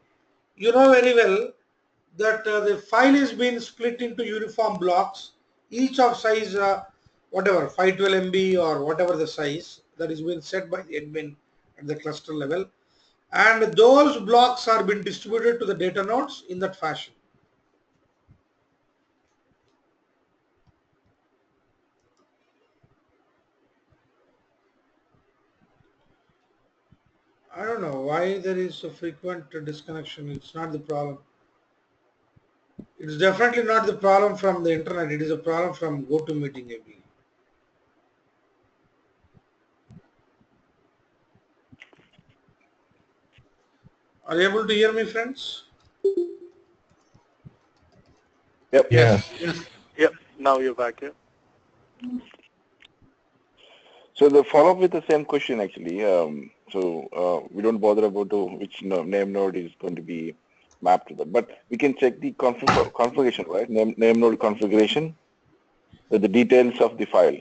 you know very well that the file is being split into uniform blocks, each of size whatever 512 MB or whatever the size that is being set by the admin at the cluster level, and those blocks are being distributed to the data nodes in that fashion. I don't know why there is a frequent disconnection. It's not the problem. It's definitely not the problem from the internet. It is a problem from GoToMeeting, I believe. Are you able to hear me, friends? Yep. Yes. Yep, now you're back here. So the follow-up with the same question actually. We don't bother about which name node is going to be mapped to that, but we can check the configuration, right? Name node configuration, with the details of the file.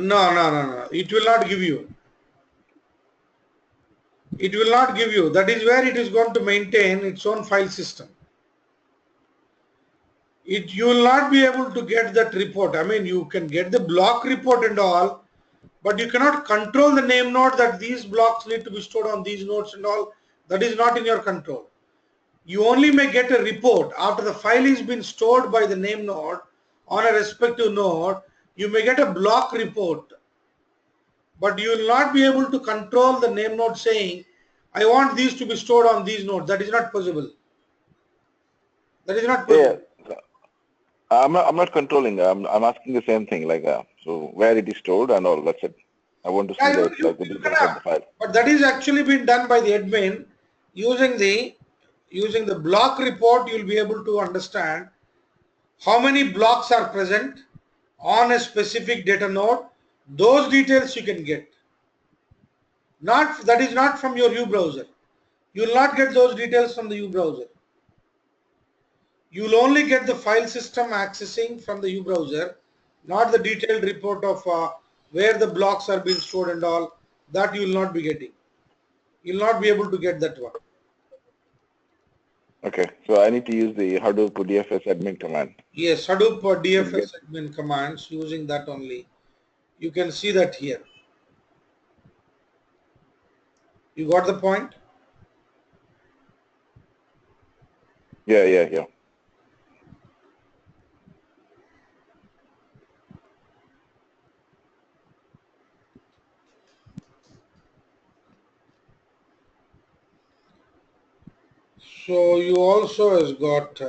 No. It will not give you. It will not give you. That is where it is going to maintain its own file system. You will not be able to get that report. I mean, you can get the block report and all, but you cannot control the name node that these blocks need to be stored on these nodes and all. That is not in your control. You only may get a report after the file is been stored by the name node on a respective node. You may get a block report, but you will not be able to control the name node saying, I want these to be stored on these nodes. That is not possible. That is not Yeah, possible. I'm not controlling. I'm asking the same thing, like so where it is stored and all. That's it. I want to see Yeah, that, like the you details of the cannot. file. But that is actually been done by the admin using the block report. You'll be able to understand how many blocks are present on a specific data node. Those details you can get. That is not from your U browser. You will not get those details from the U browser. You will only get the file system accessing from the U browser, not the detailed report of where the blocks are being stored and all. That you will not be getting. You will not be able to get that one. Okay, so I need to use the Hadoop DFS admin command. Yes, Hadoop or To get, DFS admin commands, using that only. You can see that here. You got the point? Yeah. So you also has got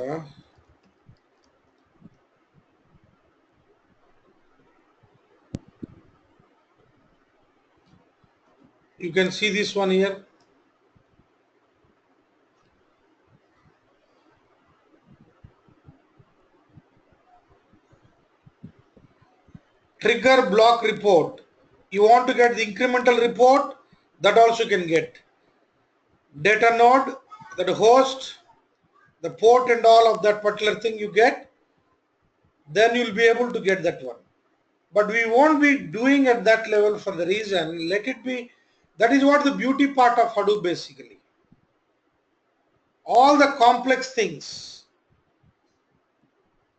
you can see this one here. Trigger block report. You want to get the incremental report, that also you can get. Data node, that host, the port and all of that particular thing you get, then you'll be able to get that one. But we won't be doing at that level for the reason, let it be, that is what the beauty part of Hadoop basically. All the complex things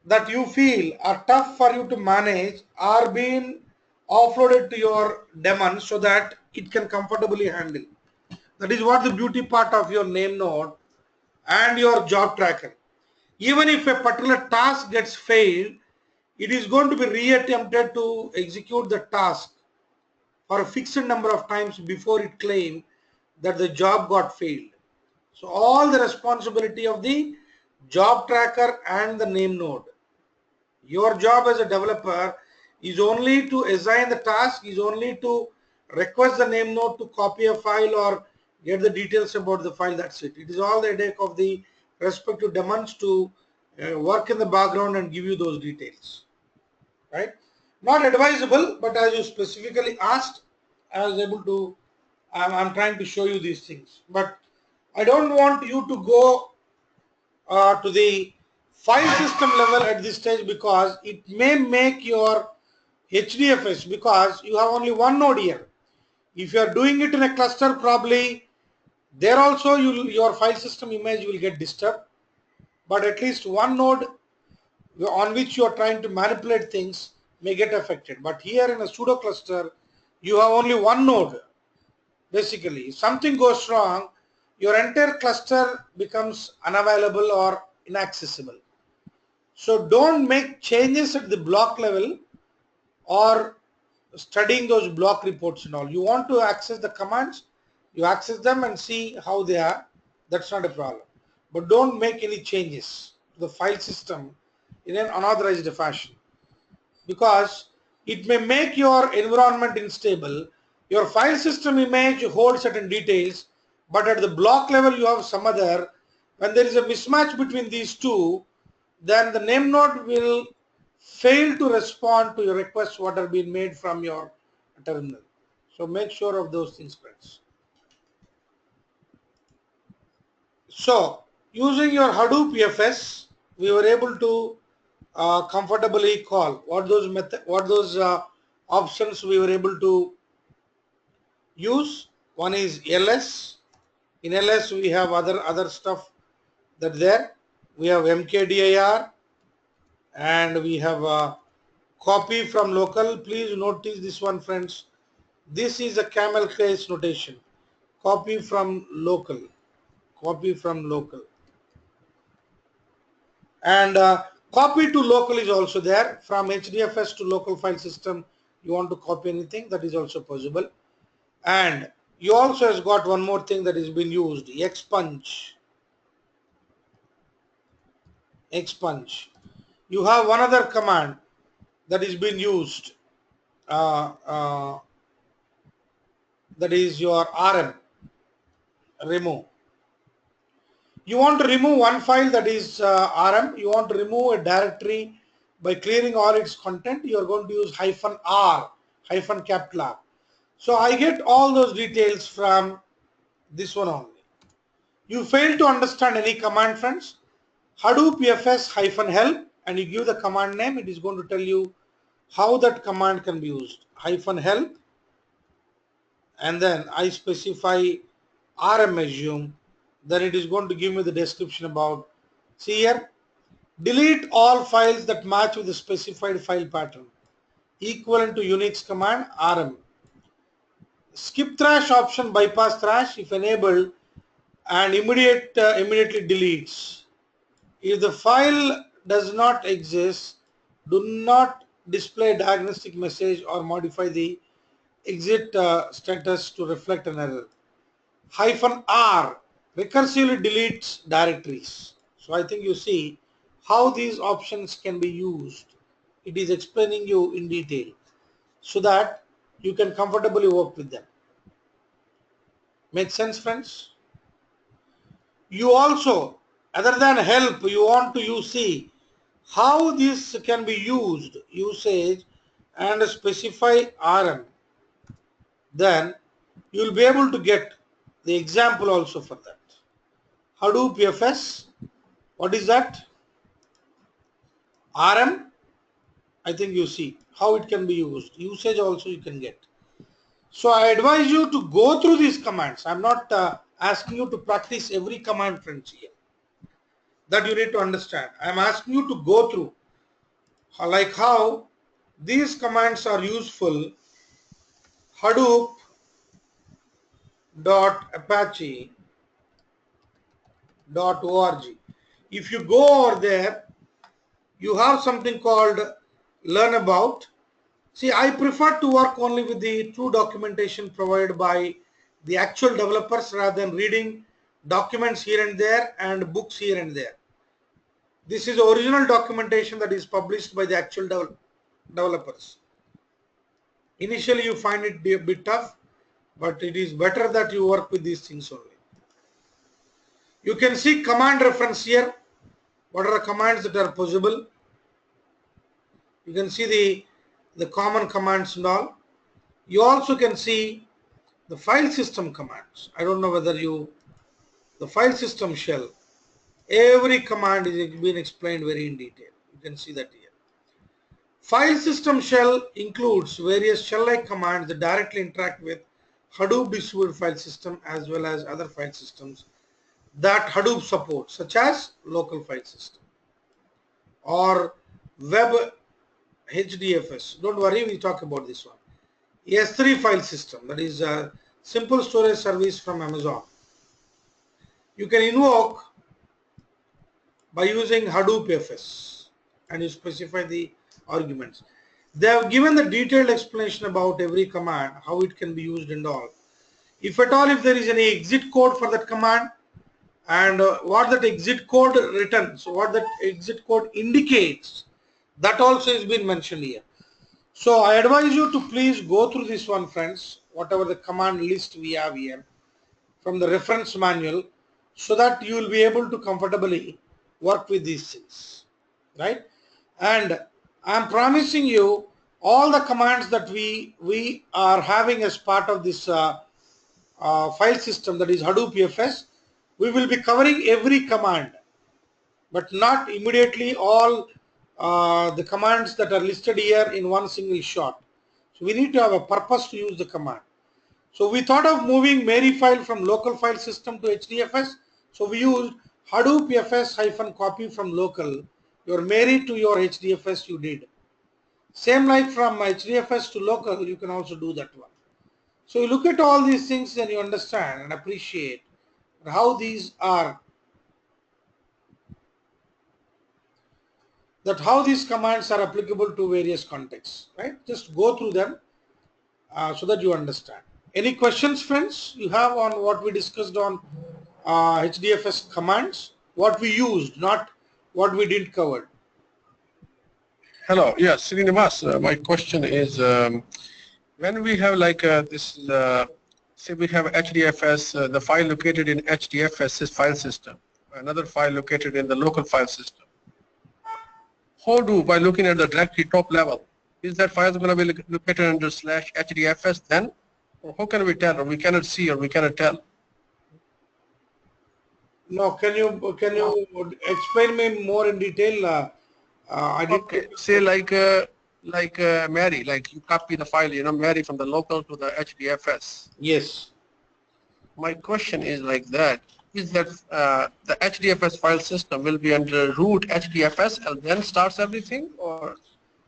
that you feel are tough for you to manage are being offloaded to your daemon so that it can comfortably handle. That is what the beauty part of your name node and your job tracker. Even if a particular task gets failed, it is going to be reattempted to execute the task for a fixed number of times before it claimed that the job got failed. So all the responsibility of the job tracker and the name node. Your job as a developer is only to assign the task, is only to request the name node to copy a file or get the details about the file. That's it. It is all the headache of the respective daemons to work in the background and give you those details. Right? Not advisable, but as you specifically asked, I was able to, I'm trying to show you these things. But I don't want you to go to the file system level at this stage because it may make your HDFS, because you have only one node here. If you are doing it in a cluster, probably there also your file system image will get disturbed, but at least one node on which you are trying to manipulate things may get affected. But here in a pseudo cluster, you have only one node. Basically, if something goes wrong, your entire cluster becomes unavailable or inaccessible. So don't make changes at the block level or studying those block reports and all. You want to access the commands, you access them and see how they are. That's not a problem. But don't make any changes to the file system in an unauthorized fashion, because it may make your environment unstable. Your file system image holds certain details, but at the block level you have some other. When there is a mismatch between these two, then the name node will fail to respond to your requests what are being made from your terminal. So make sure of those things, friends. So using your Hadoop FS, we were able to comfortably call what those options we were able to use. One is ls. In ls we have other stuff that there. We have mkdir and we have copy from local. Please notice this one, friends. This is a camel case notation. Copy from local. Copy from local. And copy to local is also there. From HDFS to local file system, you want to copy anything, that is also possible. And you also has got one more thing that is being used, expunge. Expunge. You have one other command that is being used, uh, uh, that is your rm, remove. You want to remove one file, that is rm. You want to remove a directory by clearing all its content, you are going to use -r, capital R. So I get all those details from this one only. You fail to understand any command, friends, Hadoop FS-help, and you give the command name, it is going to tell you how that command can be used. -help, and then I specify rm assume, then it is going to give me the description about, see here, delete all files that match with the specified file pattern, equivalent to Unix command rm. skip thrash option bypass thrash if enabled and immediately deletes. If the file does not exist, do not display diagnostic message or modify the exit status to reflect an error. -R recursively deletes directories. So I think you see how these options can be used. It is explaining you in detail so that you can comfortably work with them. Make sense, friends? You also, other than help, you want to see how this can be used, usage, and specify RM. Then you will be able to get the example also for that. Hadoop FS, what is that? RM, I think you see how it can be used. Usage also you can get. So I advise you to go through these commands. I'm not asking you to practice every command, friends, here. That you need to understand. I'm asking you to go through like how these commands are useful. Hadoop.apache.org. If you go over there, you have something called learn about. See, I prefer to work only with the true documentation provided by the actual developers rather than reading documents here and there and books here and there. This is the original documentation that is published by the actual developers. Initially you find it a bit tough, but it is better that you work with these things only. You can see command reference here. What are the commands that are possible? You can see the common commands and all. You also can see the file system commands. I don't know whether the file system shell, every command is being explained very in detail. You can see that here. File system shell includes various shell-like commands that directly interact with Hadoop distributed file system as well as other file systems that Hadoop supports, such as local file system or web HDFS. Don't worry, we talk about this one. S3 file system, that is a simple storage service from Amazon. You can invoke by using Hadoop FS and you specify the arguments. They have given the detailed explanation about every command, how it can be used and all. If at all, if there is any exit code for that command and what that exit code returns, so what that exit code indicates, that also has been mentioned here. So I advise you to please go through this one, friends, whatever the command list we have here from the reference manual, so that you will be able to comfortably work with these things, right? And I'm promising you all the commands that we are having as part of this file system, that is Hadoop FS. We will be covering every command, but not immediately all the commands that are listed here in one single shot. So we need to have a purpose to use the command. So we thought of moving Mary file from local file system to HDFS. So we used Hadoop FS-copy from local, your Mary to your HDFS you did. Same like from HDFS to local, you can also do that one. So you look at all these things and you understand and appreciate how these are, how these commands are applicable to various contexts, right? Just go through them so that you understand. Any questions, friends, you have on what we discussed on HDFS commands? What we used, not what we didn't cover. Hello, yes, Srinivas, my question is, when we have like this, say we have HDFS, the file located in HDFS file system, another file located in the local file system. How do, by looking at the directory top level, is that file going to be located under /HDFS then? Or how can we tell, or we cannot see, or we cannot tell? No, can you explain me more in detail? I didn't. Okay, say like Mary, like you copy the file, you know, Mary from the local to the HDFS. Yes. My question is like that. Is that the HDFS file system will be under root HDFS and then starts everything, or?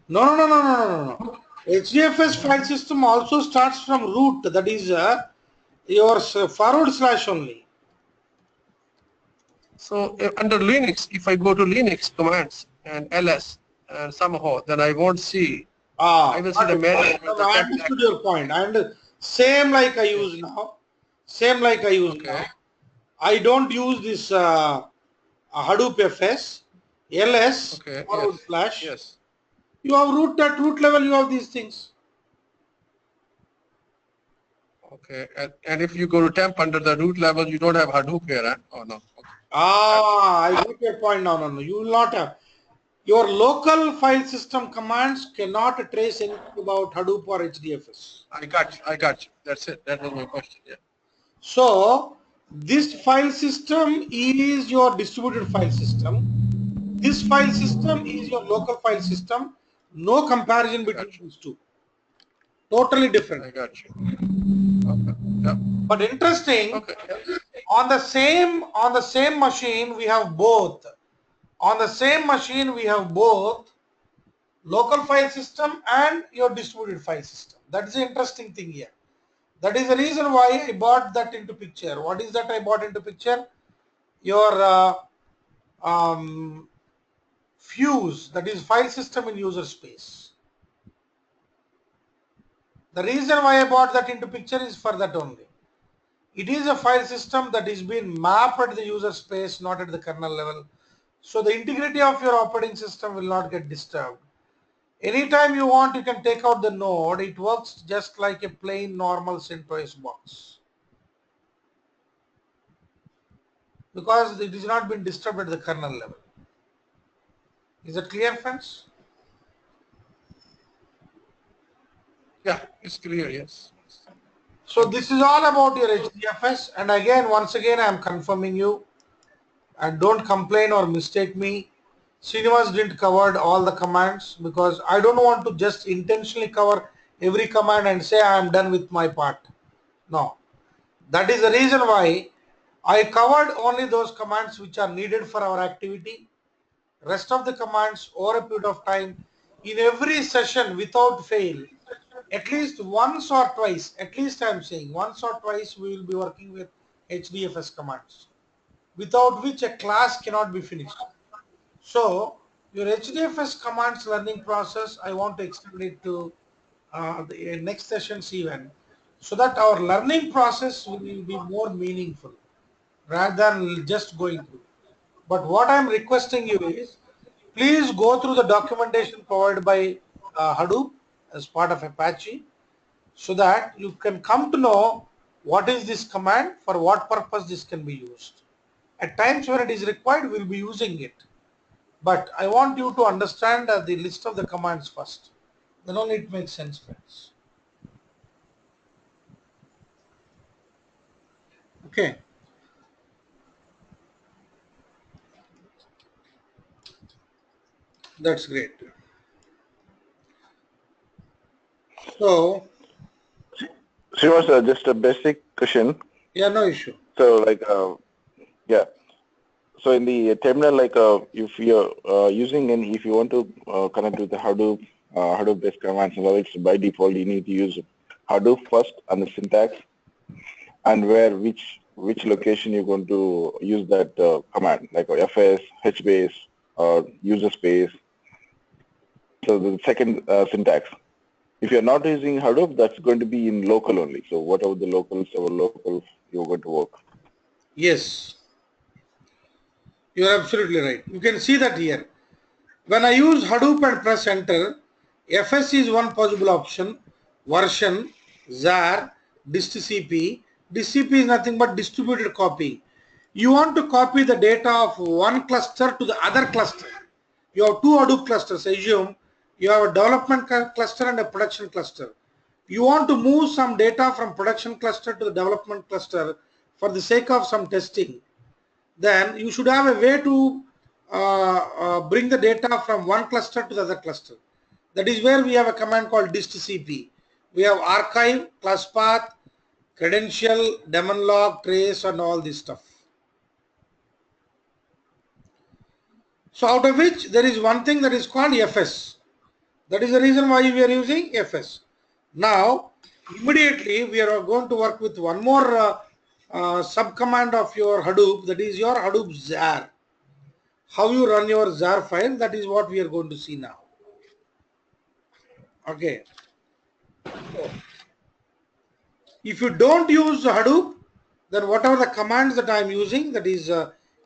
No. HDFS file system also starts from root, that is your forward slash only. So under Linux, if I go to Linux commands and ls and somehow, then I won't see. I will see Got the it. manual or the I temp understood directory. your point. Same like I Yes. use now. Same like I use now. Okay. I don't use this Hadoop FS, LS, Okay. forward Yes. slash. Yes. You have root at root level, you have these things. Okay. And if you go to temp under the root level, you don't have Hadoop here, huh? Oh no. Okay. Gotcha. I got your point now. No, you will not have. Your local file system commands cannot trace anything about Hadoop or HDFS. I got you. I got you. That's it. That was my question. Yeah. So this file system is your distributed file system. This file system is your local file system. No comparison I between got you. these two. Totally different. I got you. Okay. Yeah. But interesting, Okay. on the same machine we have both. On the same machine we have both local file system and your distributed file system. That is the interesting thing here. That is the reason why I bought that into picture. What is that I bought into picture? Your fuse, that is file system in user space. The reason why I bought that into picture is for that only. It is a file system that is being mapped at the user space, not at the kernel level. So the integrity of your operating system will not get disturbed. Anytime you want, you can take out the node. It works just like a plain normal CentOS box, because it is not been disturbed at the kernel level. Is that clear, friends? Yeah. It's clear. Yes. So Thank you. this is all about your HDFS. And again, once again, I am confirming you, and don't complain or mistake me. Srinivas didn't cover all the commands because I don't want to just intentionally cover every command and say I am done with my part. No, that is the reason why I covered only those commands which are needed for our activity. Rest of the commands over a period of time, in every session without fail, at least once or twice, at least I am saying once or twice, we will be working with HDFS commands, without which a class cannot be finished. So your HDFS commands learning process, I want to extend it to the next sessions even, so that our learning process will be more meaningful rather than just going through. But what I'm requesting you is, please go through the documentation provided by Hadoop as part of Apache, so that you can come to know what is this command, for what purpose this can be used. At times when it is required, we'll be using it. But I want you to understand the list of the commands first. Then only it makes sense, friends. Okay, that's great. So, Srinivas, just a basic question. yeah, no issue. So like, yeah. So in the terminal, like, if you're using any, if you want to connect with the Hadoop, Hadoop-based commands, and all, it's by default you need to use Hadoop first and the syntax, and which location you're going to use that command, like fs, hbase, or user space. So the second syntax. If you're not using Hadoop, that's going to be in local only. So whatever the locals or local you're going to work. Yes, you are absolutely right. You can see that here. When I use Hadoop and press enter, FS is one possible option, version, ZAR, distcp. Distcp is nothing but distributed copy. You want to copy the data of one cluster to the other cluster. You have two Hadoop clusters. Assume you have a development cluster and a production cluster. You want to move some data from production cluster to the development cluster for the sake of some testing. Then you should have a way to bring the data from one cluster to the other cluster. That is where we have a command called distcp. We have archive, class path, credential, daemon log, trace, and all this stuff. So out of which there is one thing that is called FS. That is the reason why we are using FS. Now, immediately we are going to work with one more subcommand of your Hadoop, that is your Hadoop ZAR. How you run your ZAR file, that is what we are going to see now. Okay. If you don't use Hadoop, then whatever the commands that I am using, that is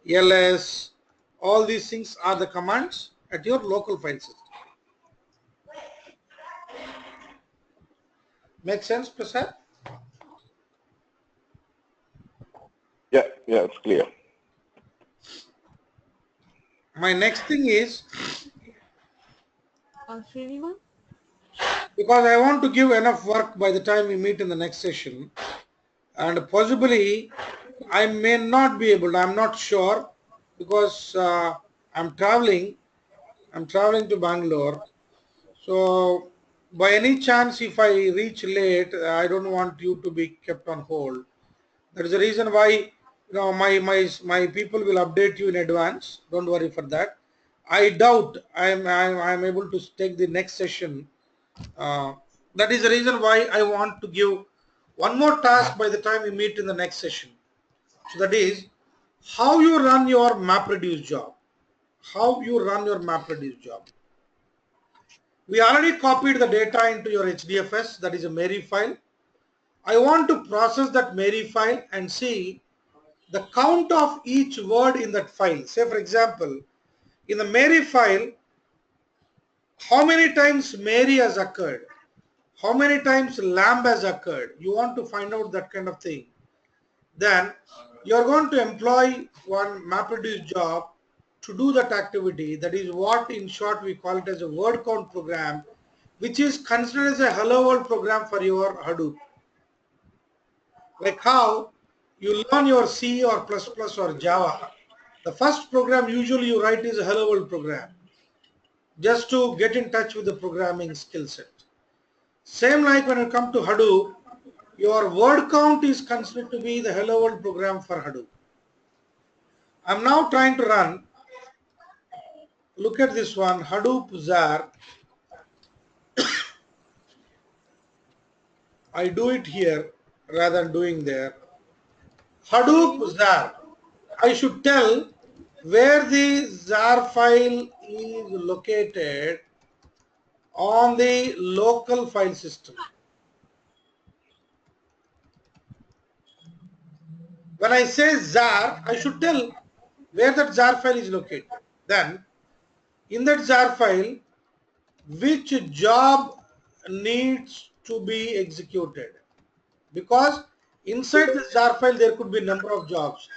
ls, all these things are the commands at your local file system. Make sense, Prasad? Yeah, yeah, it's clear. My next thing is, Srinivas? because I want to give enough work by the time we meet in the next session, and possibly I may not be able, I'm not sure, because I'm traveling to Bangalore. So by any chance, if I reach late, I don't want you to be kept on hold. That is the reason why, my people will update you in advance. Don't worry for that. I doubt I'm able to take the next session. That is the reason why I want to give one more task by the time we meet in the next session. So that is how you run your MapReduce job. How you run your MapReduce job. We already copied the data into your HDFS, that is a Mary file. I want to process that Mary file and see the count of each word in that file. Say for example, in the Mary file, how many times Mary has occurred? How many times lamb has occurred? You want to find out that kind of thing. Then you are going to employ one MapReduce job to do that activity. That is what in short we call it as a word count program, which is considered as a hello world program for your Hadoop. Like how you learn your C or plus plus or Java. The first program usually you write is a hello world program, just to get in touch with the programming skill set. Same like when you come to Hadoop, your word count is considered to be the hello world program for Hadoop. I'm now trying to run, look at this one, Hadoop ZAR. I do it here rather than doing there. Hadoop ZAR. I should tell where the ZAR file is located on the local file system. When I say ZAR, I should tell where that ZAR file is located. Then, in that ZAR file, which job needs to be executed. Because inside the ZAR file, there could be a number of jobs.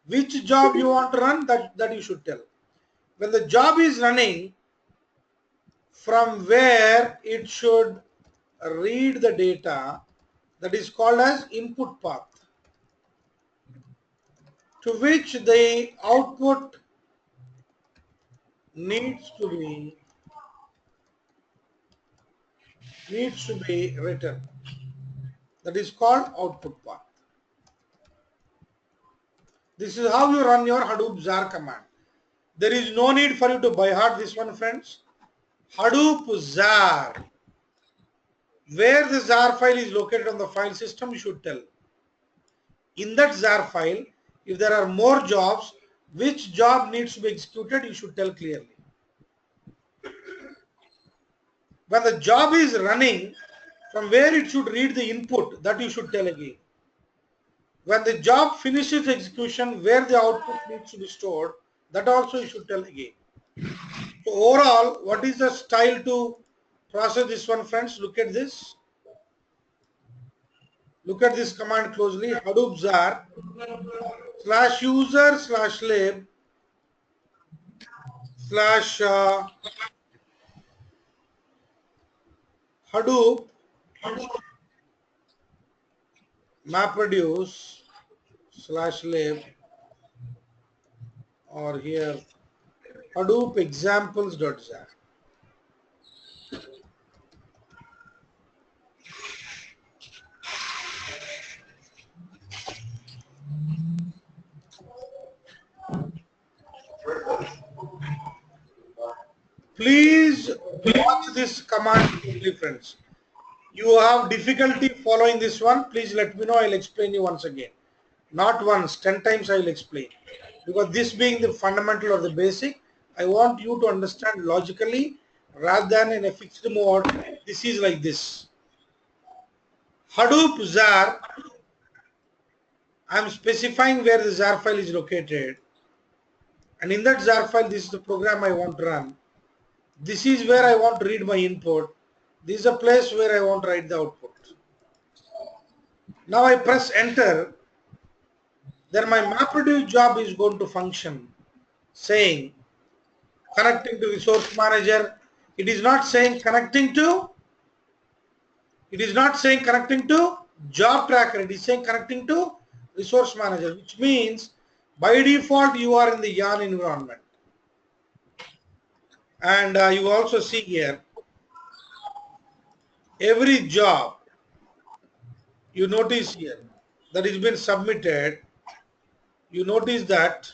Which job you want to run, that you should tell. When the job is running, from where it should read the data, that is called as input path, to which the output needs to be written. That is called output path. This is how you run your Hadoop ZAR command. There is no need for you to by heart this one, friends. Hadoop ZAR. Where the ZAR file is located on the file system, you should tell. In that ZAR file, if there are more jobs, which job needs to be executed, you should tell clearly. When the job is running, from where it should read the input, that you should tell again. When the job finishes execution, where the output needs to be stored, that also you should tell again. So overall, what is the style to process this one, friends? Look at this. Look at this command closely. Hadoop ZAR /user/lib slash Hadoop MapReduce/lib, or here Hadoop examples.zar. Please Watch this command carefully, friends. You have difficulty following this one, please let me know. I'll explain you once again. Not once, 10 times I will explain. Because this being the fundamental or the basic, I want you to understand logically rather than in a fixed mode. This is like this. Hadoop jar, I am specifying where the jar file is located. And in that jar file, this is the program I want to run. This is where I want to read my input. This is a place where I want to write the output. Now I press enter. Then my MapReduce job is going to function saying connecting to resource manager. It is not saying connecting to job tracker. It is saying connecting to resource manager, which means by default you are in the yarn environment. And you also see here every job you notice here that is been submitted. You notice that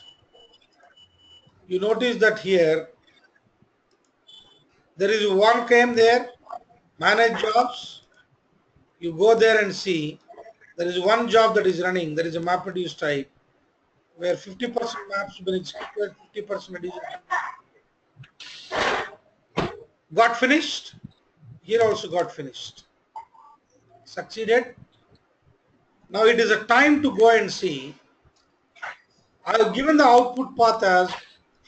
here there is one came there, manage jobs. You go there and see there is one job that is running. There is a MapReduce type where 50% maps been executed, 50% addition got finished. Here also got finished. Succeeded. Now it is a time to go and see. I have given the output path as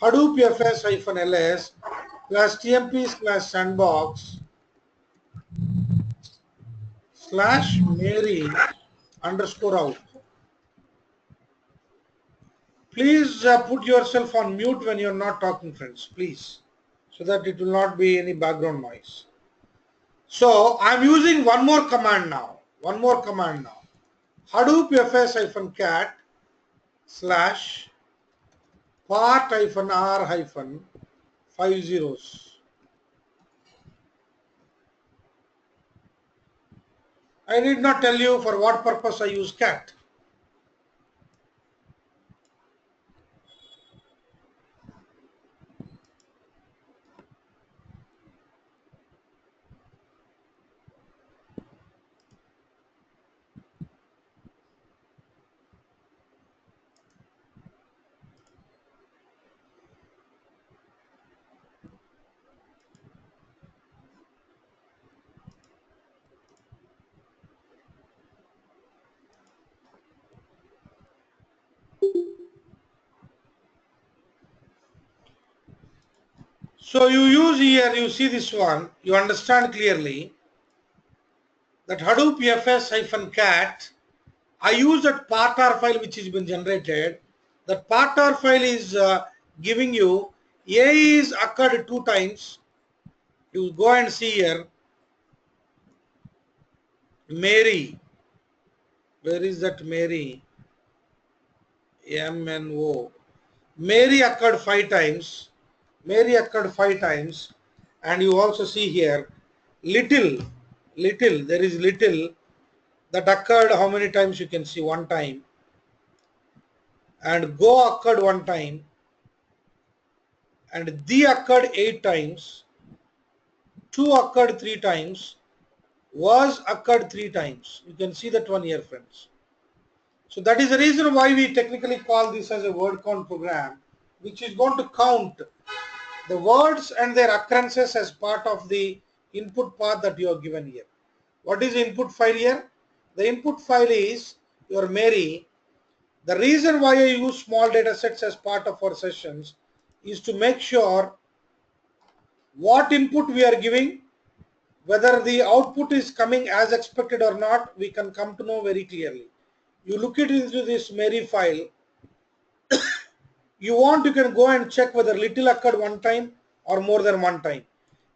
Hadoop fs-ls /tmp/sandbox /Mary _out. Please put yourself on mute when you're not talking, friends, please, so that it will not be any background noise. So I'm using one more command now. Hadoop fs-cat /part-r-5 I did not tell you for what purpose I use cat. So you use here, you see this one, you understand clearly that Hadoop fs-cat, I use that part-r file which has been generated. That part-r file is giving you A is occurred 2 times. You go and see here, Mary. Where is that Mary? MNO. Mary occurred 5 times. And you also see here little, there is little that occurred how many times? You can see 1 time. And go occurred 1 time. And the occurred 8 times. To occurred 3 times. Was occurred 3 times. You can see that one here, friends. So that is the reason why we technically call this as a word count program, which is going to count the words and their occurrences as part of the input path that you are given here. What is the input file here? The input file is your Mary. The reason why I use small data sets as part of our sessions is to make sure what input we are giving, whether the output is coming as expected or not, we can come to know very clearly. You look into this Mary file, you can go and check whether little occurred 1 time or more than 1 time.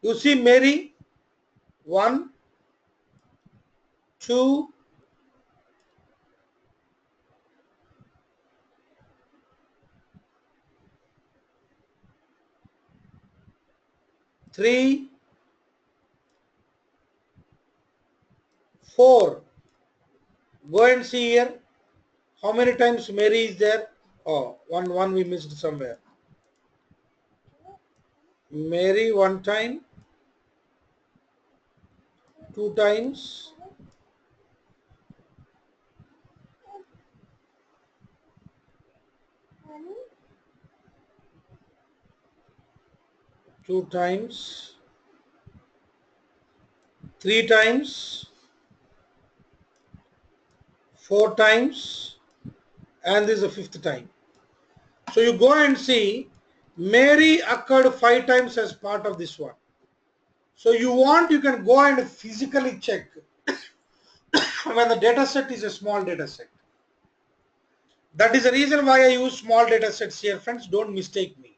You see Mary 1, 2, 3, 4. Go and see here how many times Mary is there. Oh, one we missed somewhere. Mary 1 time, 2 times 2 times 3 times 4 times, and this is the 5th time. So you go and see Mary occurred 5 times as part of this one. So you want, you can go and physically check when the data set is a small data set. That is the reason why I use small data sets here, friends. Don't mistake me.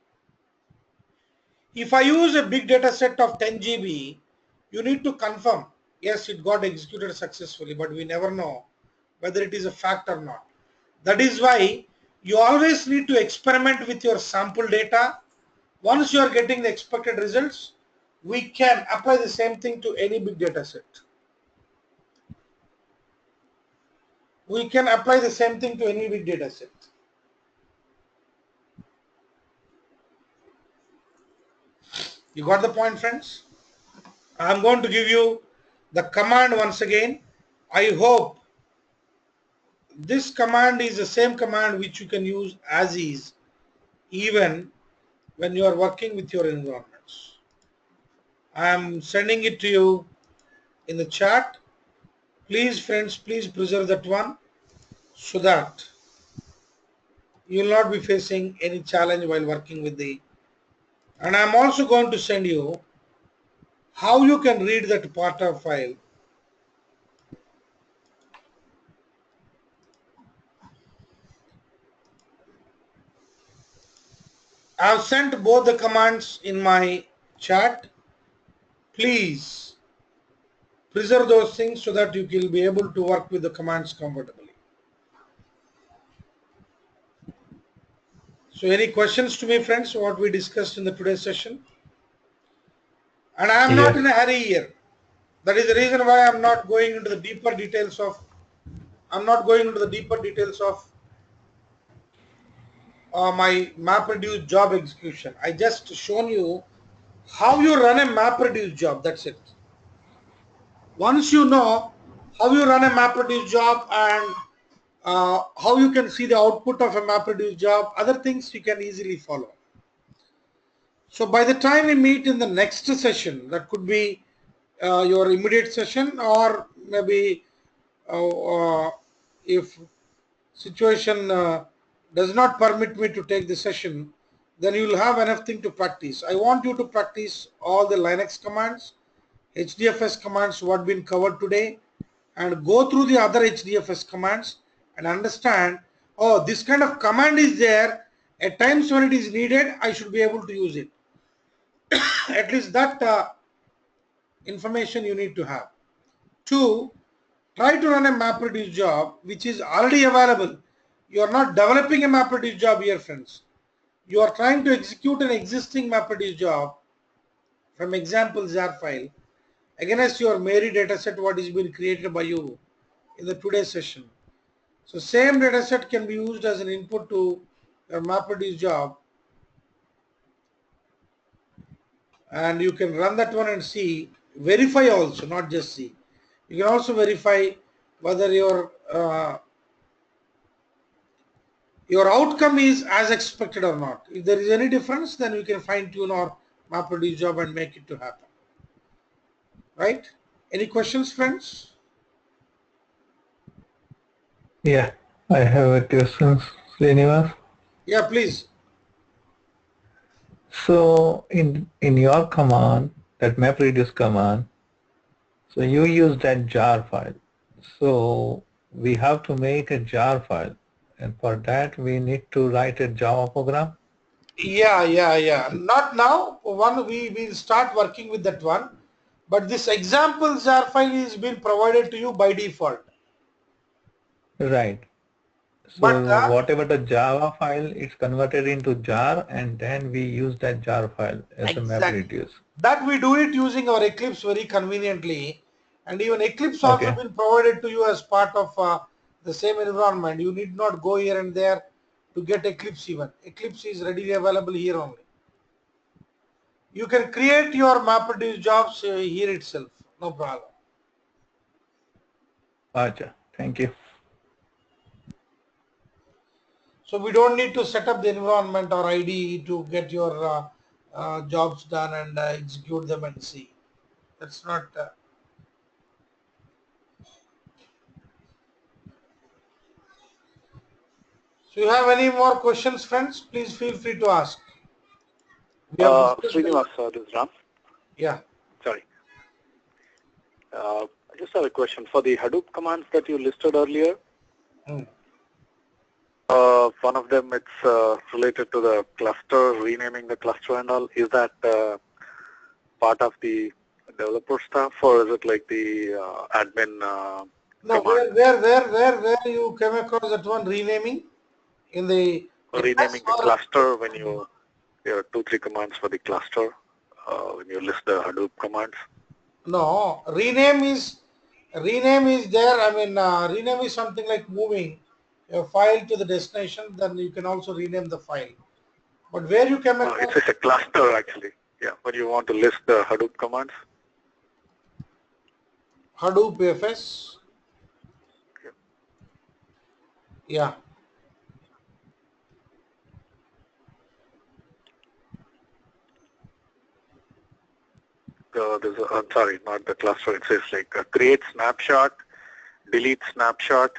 If I use a big data set of 10 GB, you need to confirm, yes, it got executed successfully, but we never know whether it is a fact or not. That is why you always need to experiment with your sample data. Once you are getting the expected results, we can apply the same thing to any big data set. We can apply the same thing to any big data set. You got the point, friends? I'm going to give you the command once again. I hope this command is the same command which you can use as is, even when you are working with your environments. I am sending it to you in the chat. Please, friends, please preserve that one so that you will not be facing any challenge while working with the. And I'm also going to send you how you can read that part of file. I've sent both the commands in my chat. Please preserve those things so that you will be able to work with the commands comfortably. So any questions to me, friends, what we discussed in the today's session? And I am not in Yes. a hurry here. That is the reason why I'm not going into the deeper details of my MapReduce job execution. I just shown you how you run a MapReduce job. That's it. Once you know how you run a MapReduce job and how you can see the output of a MapReduce job, other things you can easily follow. So by the time we meet in the next session, that could be your immediate session, or maybe if situation does not permit me to take the session, then you will have enough thing to practice. I want you to practice all the Linux commands, HDFS commands what been covered today, and go through the other HDFS commands and understand, oh, this kind of command is there. At times when it is needed, I should be able to use it. At least that information you need to have. 2, try to run a MapReduce job which is already available. You are not developing a MapReduce job here, friends. You are trying to execute an existing MapReduce job from example jar file against your Mary dataset what is being created by you in the today's session. So same dataset can be used as an input to your MapReduce job, and you can run that one and see, verify also, not just see. You can also verify whether your outcome is as expected or not. If there is any difference, then we can fine tune our MapReduce job and make it to happen. Right? Any questions, friends? Yeah. I have a question, Srinivas. Yeah, please. So in your command, that MapReduce command, so you use that jar file. So we have to make a jar file, and for that we need to write a Java program. Yeah. Not now. One, we will start working with that one. But this example jar file is being provided to you by default. Right. But So whatever the Java file, it's converted into jar, and then we use that jar file as a exactly. MapReduce. That we do it using our Eclipse very conveniently. And even Eclipse also Okay. been provided to you as part of the same environment. You need not go here and there to get Eclipse even. Eclipse is readily available here only. You can create your MapReduce jobs here itself. No problem. Acha. Thank you. So we don't need to set up the environment or IDE to get your jobs done and execute them and see. That's not. So you have any more questions, friends? Please feel free to ask. We have discussed a lot. Srinivas, this is Ram. Yeah. Sorry. I just have a question. For the Hadoop commands that you listed earlier, Hmm. one of them it's related to the cluster, renaming the cluster and all. Is that part of the developer stuff, or is it like the admin No, command? where you came across that one renaming in the FS Renaming the or cluster when there are 2-3 commands for the cluster when you list the Hadoop commands. no, rename is there. I mean, rename is something like moving a file to the destination. Then you can also rename the file. But where you came across It's a cluster actually. Yeah, when you want to list the Hadoop commands. Hadoop FS, yeah. I'm sorry, not the cluster. It says like create snapshot, delete snapshot,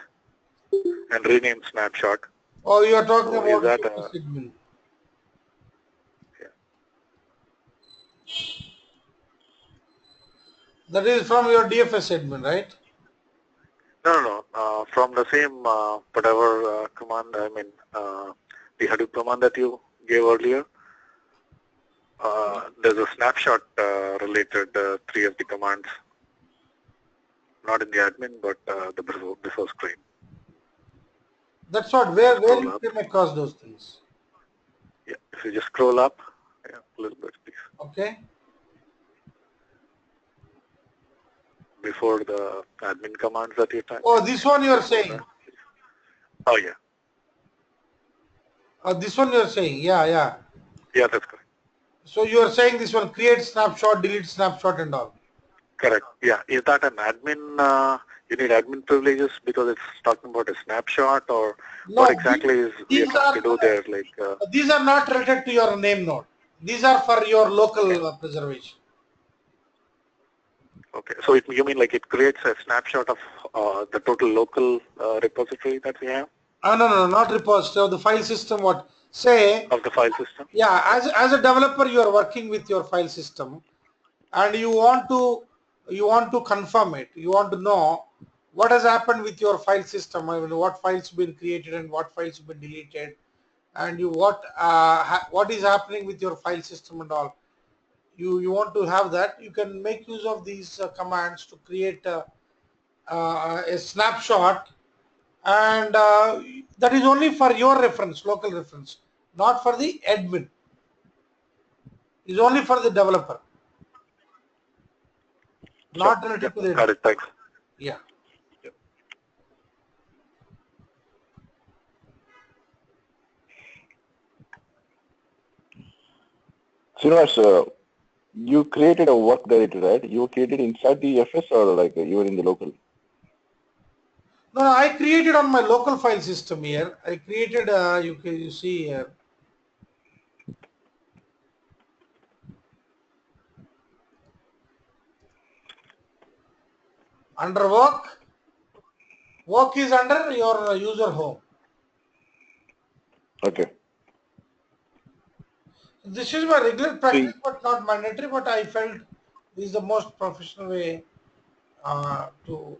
and rename snapshot. Oh, you are talking So is about that DFS admin. yeah. That is from your DFS admin, right? No. From the same whatever command, I mean the Hadoop command that you gave earlier. There's a snapshot related 3 of the commands, not in the admin, but the before screen. That's what, where Scroll you up. came across those things. Yeah, if you just scroll up, yeah, a little bit, please. Okay. Before the admin commands that you type. Oh, this one you are Before saying. that. Oh yeah. This one you are saying. Yeah, yeah. Yeah, that's correct. So you are saying this one, create snapshot, delete snapshot and all. Correct. Yeah. Is that an admin? You need admin privileges because it's talking about a snapshot, or what No, exactly is we are these trying to are do there? Like. these are not related to your name node. These are for your Okay. local preservation. Okay. So you mean like it creates a snapshot of the total local repository that we have No, not repository of the file system. What say? of the file system? Yeah, Yeah. as a developer, you are working with your file system, and you want to confirm it. You want to know what has happened with your file system. I mean, what files been created and what files have been deleted, and what is happening with your file system and all. You want to have that. You can make use of these commands to create a snapshot, and that is only for your reference, local reference, not for the admin. It's only for the developer, Sure. not Yeah. related to the Got admin. it. Thanks. Yeah. Yep. Srinivas, you created a work directory, right? You created inside the FS or like you were in the local? No, I created on my local file system here. I created, you see here, under work. Work is under your user home. Okay. This is my regular So practice, but not mandatory. But I felt this is the most professional way to.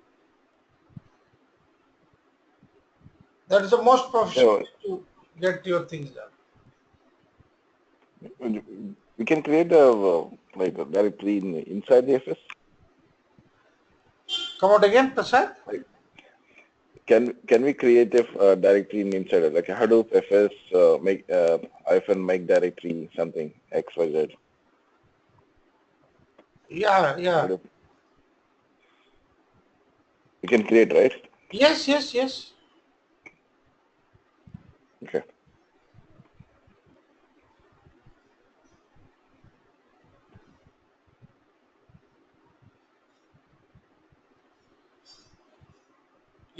That is the most professional you way to get your things done. know, we can create a like a directory inside the FS. Come out again, Prasad. Like, can we create a directory inside it, like a Hadoop FS make hyphen make directory something XYZ? Yeah, yeah. Hadoop. We can create, right? Yes. Okay.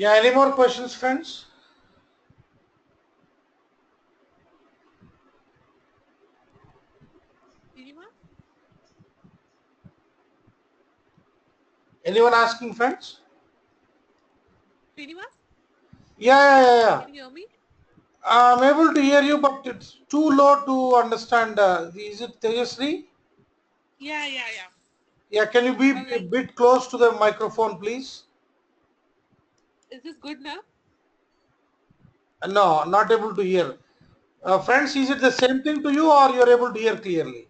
Yeah, any more questions, friends? Srinivas? Anyone asking, friends? Srinivas? Yeah. Can you hear me? I'm able to hear you, but it's too low to understand. Is it Tejasri? Yeah. Yeah, can you be a Like, bit close to the microphone, please? is this good now? No, not able to hear. Friends, is it the same thing to you or you're able to hear clearly?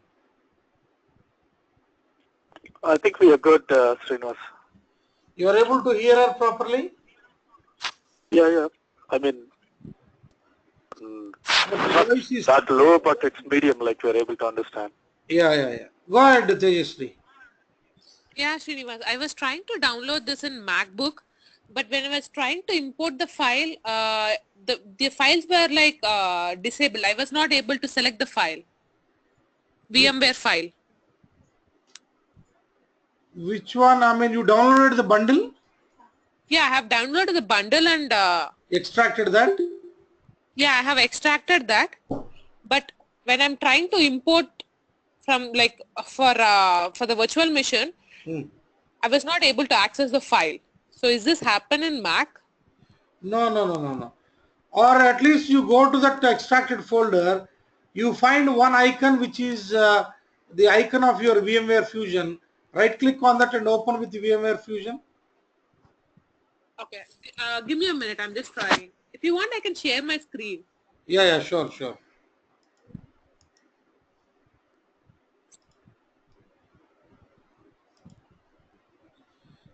I think we are good, Srinivas. You're able to hear her properly? Yeah. I mean, mm, But it's the not voice is... that low, but it's medium, like we're able to understand. Yeah. Go ahead, Tejasri. Yeah, Srinivas. I was trying to download this in MacBook, but when I was trying to import the file, the files were like disabled. I was not able to select the file, VMware file. Which one? I mean, you downloaded the bundle, Yeah, I have downloaded the bundle and extracted that. yeah, I have extracted that. But when I'm trying to import from like for the virtual machine, Hmm. I was not able to access the file. So is this happen in Mac? No. Or at least you go to that extracted folder, you find one icon which is the icon of your VMware Fusion. Right click on that and open with the VMware Fusion. Okay, give me a minute. I'm just trying. If you want, I can share my screen. Yeah, sure.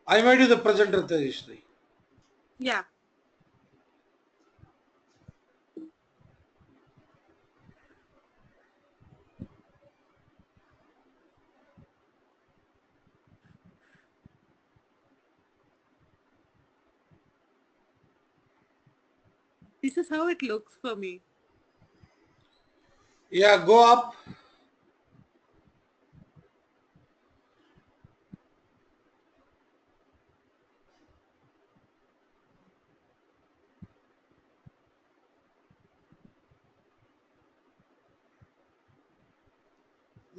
I made you the presenter, Tejasri. Yeah. This is how it looks for me. Yeah, go up.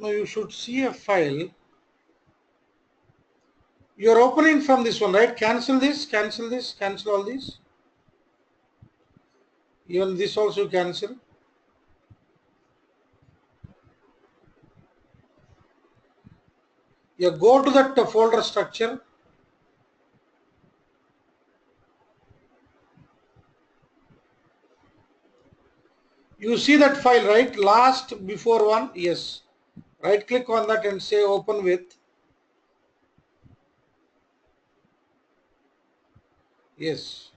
Now you should see a file. You're opening from this one, right? Cancel this, cancel all these. Even this also cancel. Yeah, go to that folder structure. You see that file, right? Last before one, yes. Right click on that and say open with. Yes.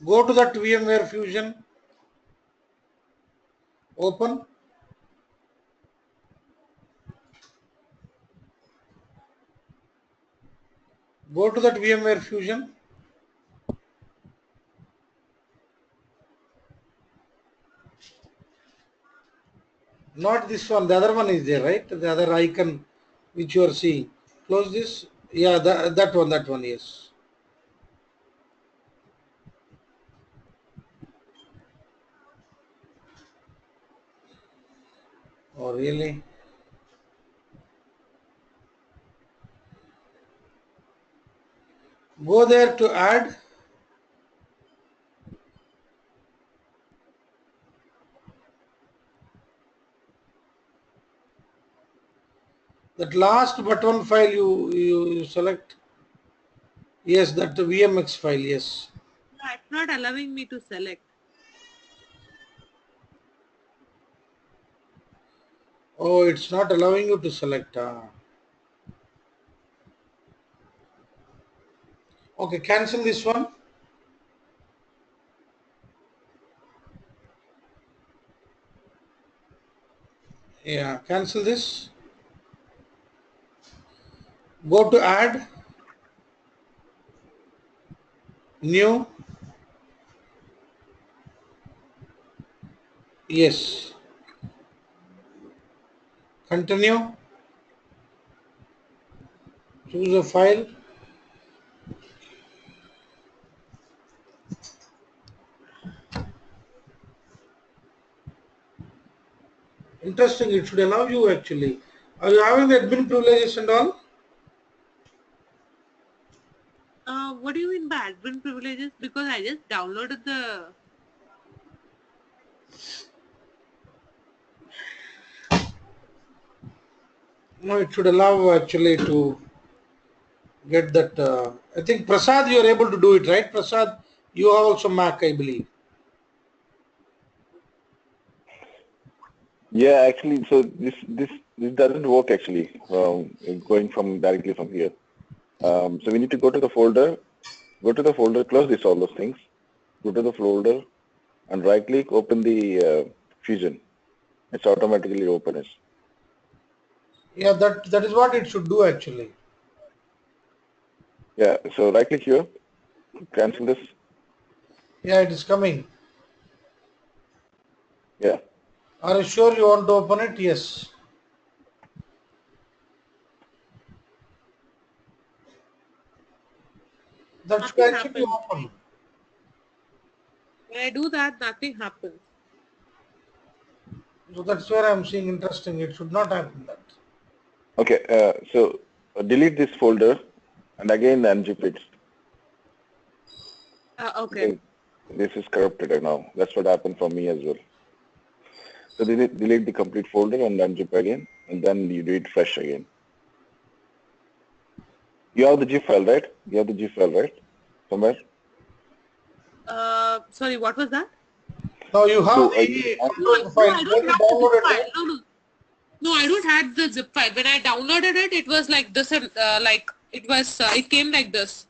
Go to that VMware Fusion. Open. Go to that VMware Fusion. Not this one, the other one is there, right? The other icon which you are seeing. Close this. Yeah, that one, yes. Oh, really? Go there to add. That last button file you select. Yes, that VMX file, yes. No, it's not allowing me to select. Oh, it's not allowing you to select. Okay, cancel this one. Yeah, cancel this. Go to add, new, yes, continue. Choose a file. Interesting, it should allow you actually. Are you having the admin privileges and all? What do you mean by admin privileges? Because I just downloaded the. No, it should allow actually to get that. I think Prasad, you are able to do it, right? Prasad, you have also Mac, I believe. Yeah, actually, so this doesn't work actually. Going from directly from here. So we need to go to the folder. Go to the folder. Close this all those things. Go to the folder and right click. Open the Fusion. It's automatically opens. Yeah, that is what it should do actually. Yeah. So right click here. Cancel this. Yeah, it is coming. Yeah. Are you sure you want to open it? Yes. That should Nothing actually happens. open. When I do that, nothing happens. So that's where I'm seeing interesting. It should not happen that. Okay. So delete this folder and again unzip it. Okay. Because this is corrupted now. That's what happened for me as well. So delete the complete folder and unzip again, and then you do it fresh again. You have the zip file, right? You have the zip file, right? Somewhere. Sorry, what was that? Now you have So the composed No, file. I When don't you have the zip downloaded file. it, No, no. No, I don't have the zip file. When I downloaded it, it was like this, and like it was, it came like this.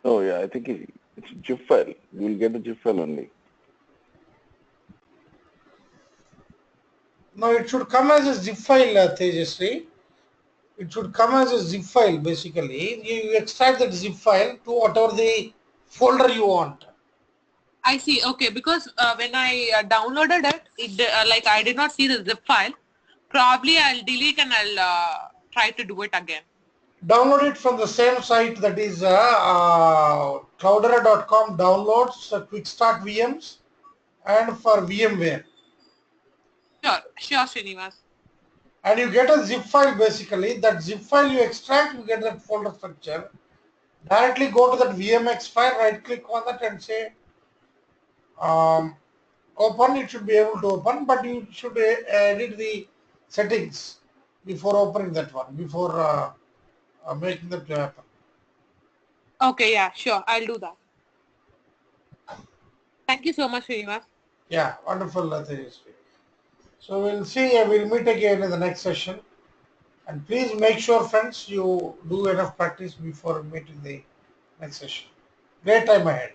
oh yeah, I think it's zip file. You will get the zip file only. no, it should come as a zip file, Tejasri. It should come as a zip file basically. You extract that zip file to whatever the folder you want. I see. Okay, because when I downloaded it, like I did not see the zip file. Probably I'll delete and I'll try to do it again. Download it from the same site, that is cloudera.com downloads quick start VMs and for VMware. Sure, sure, Srinivas. And you get a zip file basically. That zip file you extract, you get that folder structure. Directly go to that VMX file, right click on that and say um, open. It should be able to open, but you should edit the settings before opening that one, before making that happen. Okay, yeah, sure. I'll do that. Thank you so much, Srinivas. Yeah, wonderful, Tejasvi. So we'll see, we'll meet again in the next session. And please make sure, friends, you do enough practice before meeting the next session. Great time ahead.